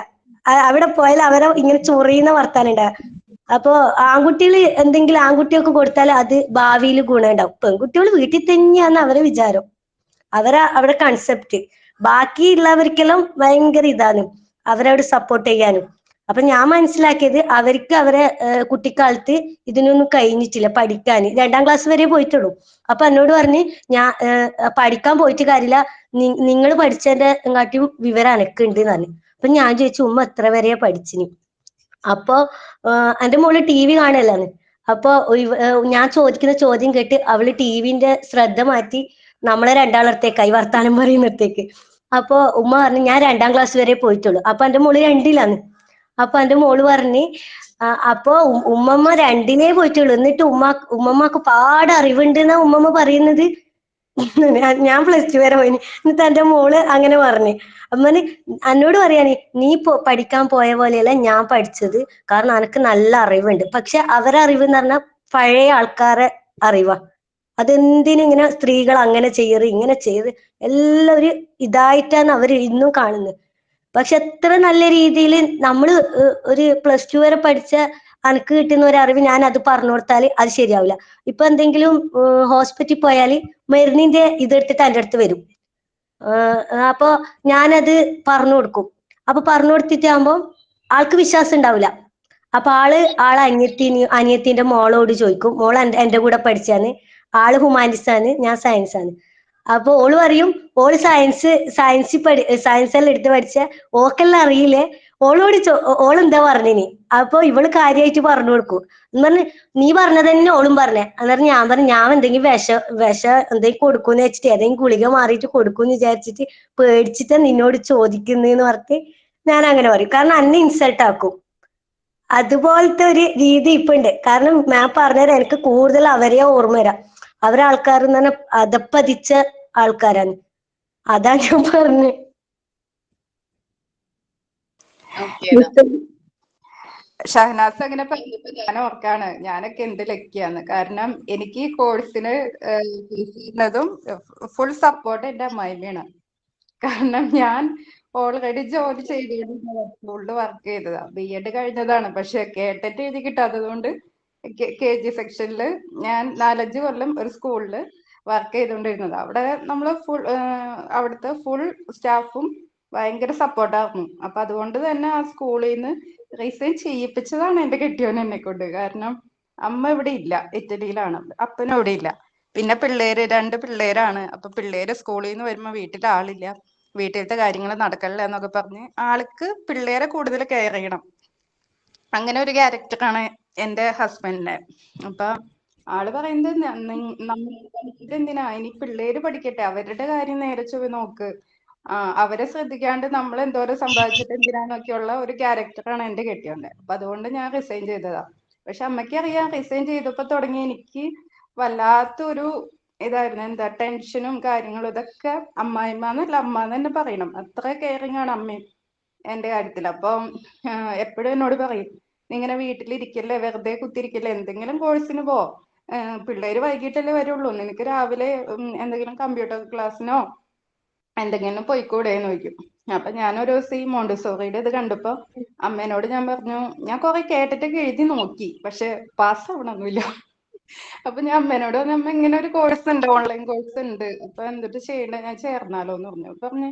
അവിടെ പോയാൽ അവരെ ഇങ്ങനെ ചൊറിയുന്ന വർത്താനം ഉണ്ടാവുക. അപ്പൊ ആൺകുട്ടികൾ എന്തെങ്കിലും ആൺകുട്ടികൾക്ക് കൊടുത്താൽ അത് ഭാവിയിൽ ഗുണം ഉണ്ടാവും. പെൺകുട്ടികൾ വീട്ടിൽ തന്നെയാന്ന് അവരെ വിചാരം, അവരെ അവിടെ കൺസെപ്റ്റ്. ബാക്കിയുള്ളവർക്കെല്ലാം ഭയങ്കര ഇതാണ് അവരവിടെ സപ്പോർട്ട് ചെയ്യാനും. അപ്പൊ ഞാൻ മനസ്സിലാക്കിയത് അവർക്ക് അവരെ കുട്ടിക്കാലത്ത് ഇതിനൊന്നും കഴിഞ്ഞിട്ടില്ല പഠിക്കാൻ. 2ാം ക്ലാസ് വരെ പോയിട്ടുള്ളൂ. അപ്പൊ എന്നോട് പറഞ്ഞ് ഞാൻ പഠിക്കാൻ പോയിട്ട് കാര്യമില്ല, നിങ്ങൾ പഠിച്ചതിന്റെ കാട്ടിയും വിവരം എനക്കുണ്ട് എന്ന് പറഞ്ഞു. അപ്പൊ ഞാൻ ചോദിച്ചു ഉമ്മ എത്ര വരെയാ പഠിച്ചിന്? അപ്പൊ എന്റെ മോള് TV കാണലാന്ന്. അപ്പൊ ഞാൻ ചോദിക്കുന്ന ചോദ്യം കേട്ട് അവള് ടിവിന്റെ ശ്രദ്ധ മാറ്റി നമ്മളെ രണ്ടാളത്തേക്കായി വർത്താനം പറയുന്നിടത്തേക്ക്. അപ്പൊ ഉമ്മ പറഞ്ഞു ഞാൻ 2ാം ക്ലാസ് വരെ പോയിട്ടുള്ളൂ. അപ്പൊ എന്റെ മോള് 2ലാണ്. അപ്പൊ എന്റെ മോള് പറഞ്ഞ് അപ്പൊ ഉമ്മമ്മ 2ലേ പോയിട്ടുള്ളൂ, എന്നിട്ട് ഉമ്മമ്മക്ക് പാട് അറിവുണ്ട് എന്നാ ഉമ്മമ്മ പറയുന്നത്. ഞാൻ +2 വരെ പോയിന്. എന്നിട്ട് എന്റെ മോള് അങ്ങനെ പറഞ്ഞു. അമ്മന് എന്നോട് പറയാന് നീ പഠിക്കാൻ പോയ പോലെയല്ല ഞാൻ പഠിച്ചത്, കാരണം എനക്ക് നല്ല അറിവുണ്ട്. പക്ഷെ അവരെ അറിവ് എന്ന് പറഞ്ഞാൽ പഴയ ആൾക്കാരെ അറിവാ. അതെന്തിനും ഇങ്ങനെ സ്ത്രീകൾ അങ്ങനെ ചെയ്യറ് ഇങ്ങനെ ചെയ്ത് എല്ലാം ഒരു ഇതായിട്ടാണ് അവർ ഇന്നും കാണുന്നത്. പക്ഷെ എത്ര നല്ല രീതിയിൽ നമ്മൾ ഒരു +2 വരെ പഠിച്ച അനക്ക് കിട്ടുന്ന ഒരു അറിവ് ഞാൻ അത് പറഞ്ഞു കൊടുത്താൽ അത് ശരിയാവില്ല. ഇപ്പൊ എന്തെങ്കിലും ഹോസ്പിറ്റലിൽ പോയാൽ മരുന്നിന്റെ ഇതെടുത്തിട്ട് എൻ്റെ അടുത്ത് വരും. അപ്പൊ ഞാനത് പറഞ്ഞു കൊടുക്കും. അപ്പൊ പറഞ്ഞു കൊടുത്തിട്ടാകുമ്പോൾ ആൾക്ക് വിശ്വാസം ഉണ്ടാവില്ല. അപ്പൊ ആളെ അനിയത്തിന്റെ മോളോട് ചോദിക്കും. മോൾ എന്റെ കൂടെ പഠിച്ചാണ്, ആള് ഹ്യൂമാനിറ്റീസ് ആണ്, ഞാൻ സയൻസ് ആണ്. അപ്പൊ ഓള് പറയും ഓള് സയൻസ് എല്ലാം എടുത്ത് പഠിച്ച ഓക്കെല്ലാം അറിയില്ലേ, ഓളെന്താ പറഞ്ഞിനി? അപ്പൊ ഇവള് കാര്യമായിട്ട് പറഞ്ഞു കൊടുക്കും. എന്ന് പറഞ്ഞ് നീ പറഞ്ഞത് തന്നെ ഓളും പറഞ്ഞേ. അന്നേരം ഞാൻ പറഞ്ഞു ഞാൻ എന്തെങ്കിലും വിഷ എന്തെങ്കിലും കൊടുക്കൂന്ന് വെച്ചിട്ട് ഏതെങ്കിലും ഗുളിക മാറിയിട്ട് കൊടുക്കൂന്ന് വിചാരിച്ചിട്ട് പേടിച്ചിട്ട് നിന്നോട് ചോദിക്കുന്നേന്ന് പറഞ്ഞിട്ട് ഞാൻ അങ്ങനെ പറയും. കാരണം അന്നെ ഇൻസൾട്ട് ആക്കും. അതുപോലത്തെ ഒരു രീതി ഇപ്പൊ ഉണ്ട്. കാരണം ഞാൻ പറഞ്ഞുതരാം, എനിക്ക് കൂടുതൽ അവരെ ഓർമ്മ വരാം. അവരെ ആൾക്കാർ എന്ന് പറഞ്ഞാൽ അതപ്പതിച്ച ആൾക്കാരാണ്. അതാ ഞാൻ പറഞ്ഞത്. ഷഹനാസ് അങ്ങനെ പറഞ്ഞപ്പോ ഞാൻ ഓർക്കാണ് ഞാനൊക്കെ എന്ത് ലക്കിയാന്ന്. കാരണം എനിക്ക് ഈ കോഴ്സിന് ചെയ്യുന്നതും ഫുൾ സപ്പോർട്ട് എന്റെ അമ്മായിമ്മയാണ്. കാരണം ഞാൻ ഓൾറെഡി ജോലി ചെയ്തിരുന്നു, സ്കൂളിൽ വർക്ക് ചെയ്തതാ. B.Ed കഴിഞ്ഞതാണ്, പക്ഷെ കേട്ടിട്ട് എഴുതി കിട്ടാത്തത് കൊണ്ട് KG സെക്ഷനിൽ ഞാൻ 4-5 കൊല്ലം ഒരു സ്കൂളിൽ വർക്ക് ചെയ്തുകൊണ്ടിരുന്നത്. അവിടെ നമ്മൾ അവിടുത്തെ ഫുൾ സ്റ്റാഫും ഭയങ്കര സപ്പോർട്ടായിരുന്നു. അപ്പൊ അതുകൊണ്ട് തന്നെ ആ സ്കൂളിൽ നിന്ന് റിസൈൻ ചെയ്യിപ്പിച്ചതാണ് എന്റെ കെട്ടിയോൻ എന്നെ കൊണ്ട്. കാരണം അമ്മ ഇവിടെ ഇല്ല, ഇറ്റലിയിലാണ്, അപ്പനും ഇവിടെ ഇല്ല. പിന്നെ 2 പിള്ളേരാണ്. അപ്പൊ പിള്ളേര് സ്കൂളിൽ നിന്ന് വരുമ്പോ വീട്ടിൽ ആളില്ല, വീട്ടിലത്തെ കാര്യങ്ങൾ നടക്കണില്ല എന്നൊക്കെ പറഞ്ഞ് ആൾക്ക് പിള്ളേരെ കൂടുതൽ കെയർ ചെയ്യണം. അങ്ങനെ ഒരു ക്യാരക്ടറാണ് എന്റെ ഹസ്ബൻഡിന്. അപ്പൊ ആള് പറയുന്നത് നമ്മൾ പഠിച്ചിട്ട് എന്തിനാ, ഇനി പിള്ളേര് പഠിക്കട്ടെ, അവരുടെ കാര്യം നേരെ ചൊവ്വേ നോക്ക്, അവരെ ശ്രദ്ധിക്കാണ്ട് നമ്മൾ എന്തോരം സമ്പാദിച്ചിട്ട് എന്തിനാന്നൊക്കെയുള്ള ഒരു ക്യാരക്ടറാണ് എന്റെ കെട്ടിയോന്റെ. അപ്പൊ അതുകൊണ്ട് ഞാൻ റിസൈൻ ചെയ്തതാ. പക്ഷെ അമ്മയ്ക്ക് അറിയാം, റിസൈൻ ചെയ്തപ്പോ തുടങ്ങി എനിക്ക് വല്ലാത്തൊരു ഇതായിരുന്നു. എന്താ ടെൻഷനും കാര്യങ്ങളും. ഇതൊക്കെ അമ്മായിമ്മന്നല്ല അമ്മ തന്നെ പറയണം, അത്ര കെയറിങ് ആണ് അമ്മയും എന്റെ കാര്യത്തിൽ. അപ്പം എപ്പോഴും എന്നോട് പറയും, നീ ഇങ്ങനെ വീട്ടിലിരിക്കല്ലേ, വെറുതെ കുത്തിരിക്കല്ലേ, എന്തെങ്കിലും കോഴ്സിന് പോ, പിള്ളേര് വൈകിട്ടല്ലേ വരുള്ളൂ, നിനക്ക് രാവിലെ എന്തെങ്കിലും കമ്പ്യൂട്ടർ ക്ലാസ്സിനോ എന്തെങ്കിലും പോയിക്കൂടെന്ന് ചോദിക്കും. അപ്പൊ ഞാനൊരു ദിവസം ഈ മോണ്ടിസോറിയുടെ ഇത് കണ്ടപ്പോ അമ്മേനോട് ഞാൻ പറഞ്ഞു, ഞാൻ കുറെ കേട്ടിട്ടൊക്കെ എഴുതി നോക്കി, പക്ഷെ പാസ് ആവണമൊന്നുമില്ല. അപ്പൊ ഞാൻ അമ്മേനോട് പറഞ്ഞു, അമ്മ ഇങ്ങനെ ഒരു കോഴ്സ് ഉണ്ട്, ഓൺലൈൻ കോഴ്സ് ഉണ്ട്, അപ്പൊ എന്നിട്ട് ചെയ്യണ്ട, ഞാൻ ചേർന്നാലോ എന്ന് പറഞ്ഞു. പറഞ്ഞു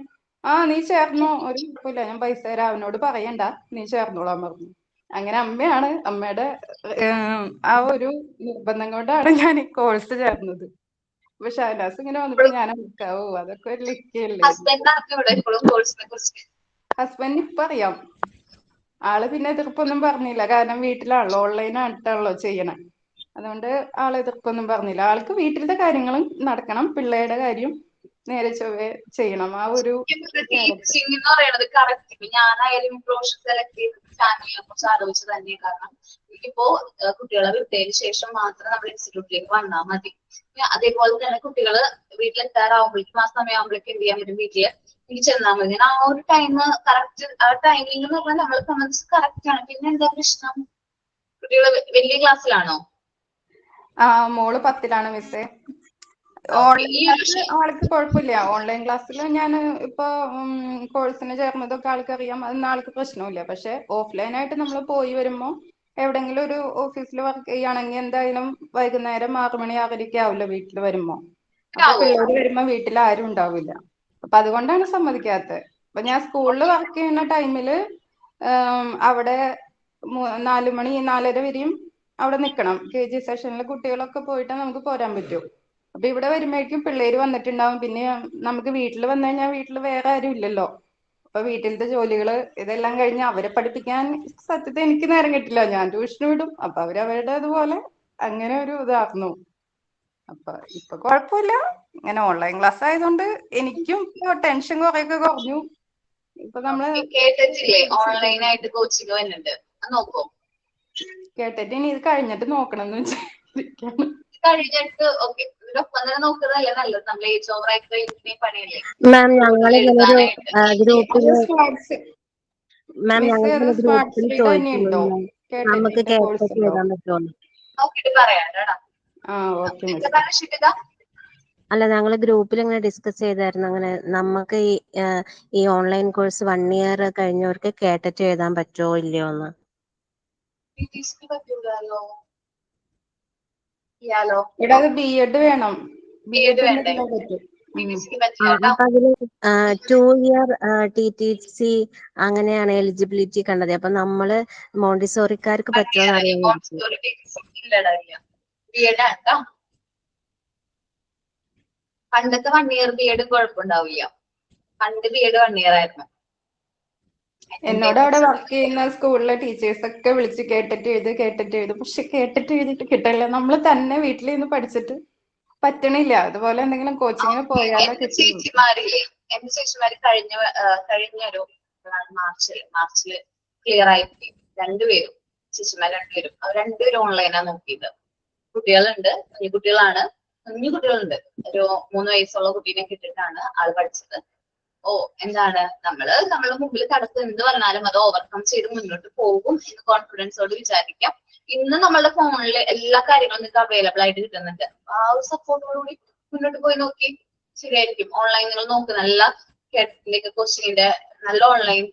നീ ചേർന്നോ, ഒരു കുഴപ്പമില്ല, ഞാൻ പൈസ തരാം, അവനോട് പറയണ്ട, നീ ചേർന്നോളാൻ പറഞ്ഞു. അങ്ങനെ അമ്മയാണ് അമ്മയുടെ ആ ഒരു നിർബന്ധം കൊണ്ടാണ് ഞാൻ ഈ കോഴ്സ് ചേർന്നത്. അപ്പൊ ഷഹനാസ് ഇങ്ങനെ വന്നപ്പോ ഞാൻ ഓ അതൊക്കെ ഒരു ലക്കിയല്ലേ. ഹസ്ബൻഡ് ഇപ്പൊ അറിയാം. ആള് പിന്നെ എതിർപ്പൊന്നും പറഞ്ഞില്ല, കാരണം വീട്ടിലാണല്ലോ, ഓൺലൈൻ ആയിട്ടാണല്ലോ ചെയ്യണേ. അതുകൊണ്ട് ആള് എതിർപ്പൊന്നും പറഞ്ഞില്ല. ആൾക്ക് വീട്ടിലത്തെ കാര്യങ്ങളും നടക്കണം, പിള്ളേരുടെ കാര്യം നേരെ ചൊവ്വേ ചെയ്യണം. ആ ഒരു ടീച്ചിങ് എന്ന് പറയുന്നത് കറക്റ്റ്. ഞാനായാലും പ്രൊഫഷൻ സെലക്ട് ചെയ്ത് ഫാമിലിയെ കുറിച്ച് ആലോചിച്ച് തന്നെ. കാരണം എനിക്കിപ്പോ കുട്ടികളെ വിട്ടതിന് ശേഷം മാത്രം നമ്മൾ ഇൻസ്റ്റിറ്റ്യൂട്ടിലേക്ക് വന്നാൽ മതി. അതേപോലെ തന്നെ കുട്ടികള് വീട്ടിലെത്താറാവുമ്പോഴേക്കും ആ സമയമാകുമ്പോഴേക്കും എന്ത് ചെയ്യാൻ പറ്റും, വീട്ടില് എനിക്ക് ചെന്നാൽ മതി. ആ ഒരു ടൈം കറക്റ്റ്, ആ ടൈമിംഗ് എന്ന് പറഞ്ഞാൽ നമ്മളെ സംബന്ധിച്ച് കറക്റ്റ് ആണ്. പിന്നെ എന്താ പ്രശ്നം, കുട്ടികള് വലിയ ക്ലാസ്സിലാണോ? മോള് 10ലാണ് മിസ്സേ. ഓൺലൈൻ ക്ലാസ് ആൾക്ക് കുഴപ്പമില്ല. ഓൺലൈൻ ക്ലാസ്സിൽ ഞാൻ ഇപ്പൊ കോഴ്സിന് ചേർന്നതൊക്കെ ആൾക്കറിയാം, അതൊന്നും ആൾക്ക് പ്രശ്നമില്ല. പക്ഷെ ഓഫ്ലൈൻ ആയിട്ട് നമ്മൾ പോയി വരുമ്പോ എവിടെങ്കിലും ഒരു ഓഫീസിൽ വർക്ക് ചെയ്യുകയാണെങ്കിൽ എന്തായാലും വൈകുന്നേരം 6 മണി 6:30 ആവില്ല വീട്ടിൽ വരുമ്പോ. അപ്പൊ പിള്ളേര് വരുമ്പോ വീട്ടിൽ ആരും ഉണ്ടാവില്ല. അപ്പൊ അതുകൊണ്ടാണ് സമ്മതിക്കാത്തത്. അപ്പൊ ഞാൻ സ്കൂളിൽ വർക്ക് ചെയ്യുന്ന ടൈമില് അവിടെ 4 മണി 4:30 വരെയും അവിടെ നിൽക്കണം. KG സെഷനിൽ കുട്ടികളൊക്കെ പോയിട്ട് നമുക്ക് പോരാൻ പറ്റും. അപ്പൊ ഇവിടെ വരുമ്പോഴേക്കും പിള്ളേര് വന്നിട്ടുണ്ടാവും. പിന്നെ നമുക്ക് വീട്ടിൽ വന്നു കഴിഞ്ഞാൽ വീട്ടിൽ വേറെ ആരും ഇല്ലല്ലോ. അപ്പൊ വീട്ടിലത്തെ ജോലികള് ഇതെല്ലാം കഴിഞ്ഞ് അവരെ പഠിപ്പിക്കാൻ സത്യത്തിൽ എനിക്ക് നേരം കിട്ടില്ല. ഞാൻ ട്യൂഷന് വിടും. അപ്പൊ അവരവരുടെ അതുപോലെ അങ്ങനെ ഒരു ഇതായിരുന്നു. അപ്പൊ ഇപ്പൊ കുഴപ്പമില്ല. ഇങ്ങനെ ഓൺലൈൻ ക്ലാസ് ആയതുകൊണ്ട് എനിക്കും ഇപ്പൊ ടെൻഷൻ കുറെയൊക്കെ കുറഞ്ഞു. ഇപ്പൊ നമ്മള് കേട്ടിട്ടില്ലേ ഓൺലൈൻ ആയിട്ട് കോച്ചിങ് വരുന്നുണ്ട്, നോക്കോ? കേട്ടിട്ട് ഇനി ഇത് കഴിഞ്ഞിട്ട് നോക്കണം എന്ന് വെച്ചിരിക്കാണ്. കഴിഞ്ഞിട്ട് ഓക്കെ, ഇതിനൊപ്പം തന്നെ നോക്കുന്നതല്ലേ നല്ലത്. നമ്മൾ ഏജ് ഓവർ ആയിട്ട് കഴിയുന്ന പണിയല്ലേ മാം ഞങ്ങളിങ്ങനൊരു ഗ്രൂപ്പില് ചോദിച്ചിരുന്നു നമുക്ക് കേട്ടറ്റ് എഴുതാൻ പറ്റുമോ? അല്ല, ഞങ്ങള് ഗ്രൂപ്പിൽ ഇങ്ങനെ ഡിസ്കസ് ചെയ്തായിരുന്നു. അങ്ങനെ നമുക്ക് ഈ ഓൺലൈൻ കോഴ്സ് 1 ഇയർ കഴിഞ്ഞവർക്ക് കേട്ടറ്റ് എഴുതാൻ പറ്റുമോ ഇല്ലയോ എന്ന്. ഇവിടെ അത് B.Ed വേണം. B.Ed പറ്റും. അപ്പൊ അതില് 2 ഇയർ TTC അങ്ങനെയാണ് എലിജിബിലിറ്റി കണ്ടത്. അപ്പൊ നമ്മള് മോണ്ടിസോറിക്കാർക്ക് പറ്റുമോ അറിയാൻ. പണ്ടത്തെ 1 ഇയർ B.Ed കുഴപ്പമുണ്ടാവില്ല. പണ്ട് B.Ed 1 ഇയർ ആയിരുന്നു. എന്നോട് അവിടെ വർക്ക് ചെയ്യുന്ന സ്കൂളിലെ ടീച്ചേഴ്സ് ഒക്കെ വിളിച്ച് കേട്ടിട്ട് എഴുതും. പക്ഷെ കേട്ടിട്ട് എഴുതിയിട്ട് കിട്ടില്ല. നമ്മൾ തന്നെ വീട്ടിൽ നിന്ന് പഠിച്ചിട്ട് പറ്റണില്ല. അതുപോലെ എന്തെങ്കിലും കോച്ചിങ്ങിന് പോയാലോ എന്റെ ചേച്ചിമാര് കഴിഞ്ഞൊരു മാർച്ചില് ക്ലിയർ ആയി രണ്ടുപേരും. ചേച്ചിമാർ രണ്ടുപേരും അവർ രണ്ടുപേരും ഓൺലൈനാണ് നോക്കിയത്. കുട്ടികളുണ്ട്, കുഞ്ഞു കുട്ടികളുണ്ട്. ഒരു 3 വയസ്സുള്ള കുട്ടീനെ കിട്ടിയിട്ടാണ് ആള് പഠിച്ചത്. എന്താണ് നമ്മളെ മുമ്പിൽ തടസ്സം എന്ത് വന്നാലും അത് ഓവർകം ചെയ്ത് മുന്നോട്ട് പോകും എന്ന് കോൺഫിഡൻസോട് വിചാരിക്കാം. ഇന്ന് നമ്മളുടെ ഫോണിൽ എല്ലാ കാര്യങ്ങളും നിങ്ങൾക്ക് അവൈലബിൾ ആയിട്ട് കിട്ടുന്നുണ്ട്. ആ ഒരു സപ്പോർട്ടോടുകൂടി മുന്നോട്ട് പോയി നോക്കി ശരിയായിരിക്കും. ഓൺലൈൻ നിങ്ങൾ നോക്ക്, നല്ല കേട്ടിന്റെ കോച്ചിങ്ങിന്റെ നല്ല ഓൺലൈൻ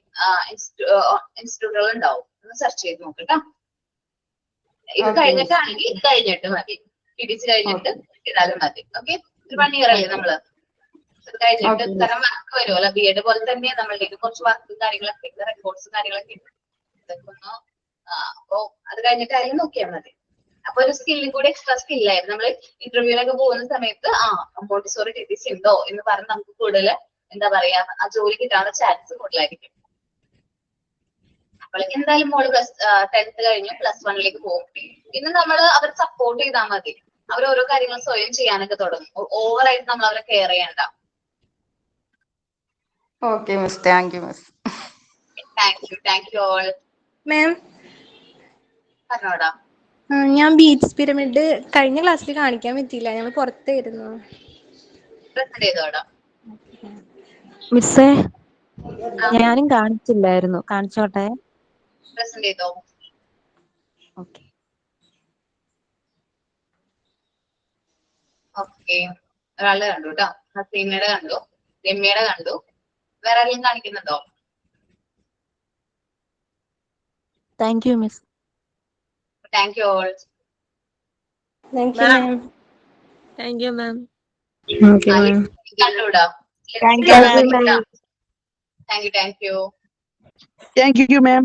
ഇൻസ്റ്റിറ്റ്യൂട്ടുകൾ ഉണ്ടാവും. ഒന്ന് സെർച്ച് ചെയ്ത് നോക്കട്ടോ. ഇത് കഴിഞ്ഞിട്ടാണെങ്കിൽ ഇത് കഴിഞ്ഞിട്ട് മതി. PTC കഴിഞ്ഞിട്ട് ഇതാലും മതി. ഓക്കെ, ഒരു 1 ഇയർ അല്ലേ നമ്മള്. അത് കഴിഞ്ഞിട്ട് ഇത്തരം വർക്ക് വരുമല്ലോ B.Ed പോലെ തന്നെ നമ്മളുടെ കുറച്ച് വർക്കും കാര്യങ്ങളൊക്കെ ഉണ്ട്, റെക്കോർഡ്സും കാര്യങ്ങളൊക്കെ ഉണ്ട്. ഇതൊക്കെ ഒന്ന് അപ്പൊ അത് കഴിഞ്ഞിട്ടായാലും നോക്കിയാൽ മതി. അപ്പൊ ഒരു സ്കില്ലും കൂടി എക്സ്ട്രാ സ്കില്ലായിരുന്നു. നമ്മൾ ഇന്റർവ്യൂവിനൊക്കെ പോകുന്ന സമയത്ത് മോണ്ടിസോറി TTC ഉണ്ടോ എന്ന് പറഞ്ഞ് നമുക്ക് കൂടുതൽ എന്താ പറയാ ആ ജോലി കിട്ടാനുള്ള ചാൻസ് കൂടുതലായിരിക്കും. അപ്പോൾ എന്തായാലും മോള് 10th കഴിഞ്ഞു +1 പോകും. പിന്നെ നമ്മൾ അവരെ സപ്പോർട്ട് ചെയ്താൽ മതി. അവർ ഓരോ കാര്യങ്ങൾ സ്വയം ചെയ്യാനൊക്കെ തുടങ്ങും. ഓവറായിട്ട് നമ്മൾ അവരെ കെയർ ചെയ്യണ്ട. Okay miss, thank you miss. Thank you all. Ma'am പറഞ്ഞോടാ. ഞാൻ ബീച്ച് പിരമിഡ് കഴിഞ്ഞ ക്ലാസ്സിൽ കാണിക്കാൻ പറ്റിയില്ല, ഞങ്ങൾ പുറത്തായിരുന്നു. പ്രസന്റ് ചെയ്തോടാ മിസ്സേ, ഞാനും കാണിച്ചില്ലായിരുന്നു. കാണിച്ചോട്ടെ. പ്രസന്റ് ചെയ്തോ. ഓക്കെ. ഓക്കെ, ഒരാളുടെ കണ്ടു കേട്ടോ. ഹസീനയുടെ കണ്ടു, രമ്യയുടെ കണ്ടു. വേറെ ആരെങ്കിലും കാണിക്കുന്നുണ്ടോ? Thank you miss. Thank you all. Thank you ma'am. Thank you ma'am. കണ്ടുകൂടാ. Thank you ma'am. Thank you. Thank you, ma'am.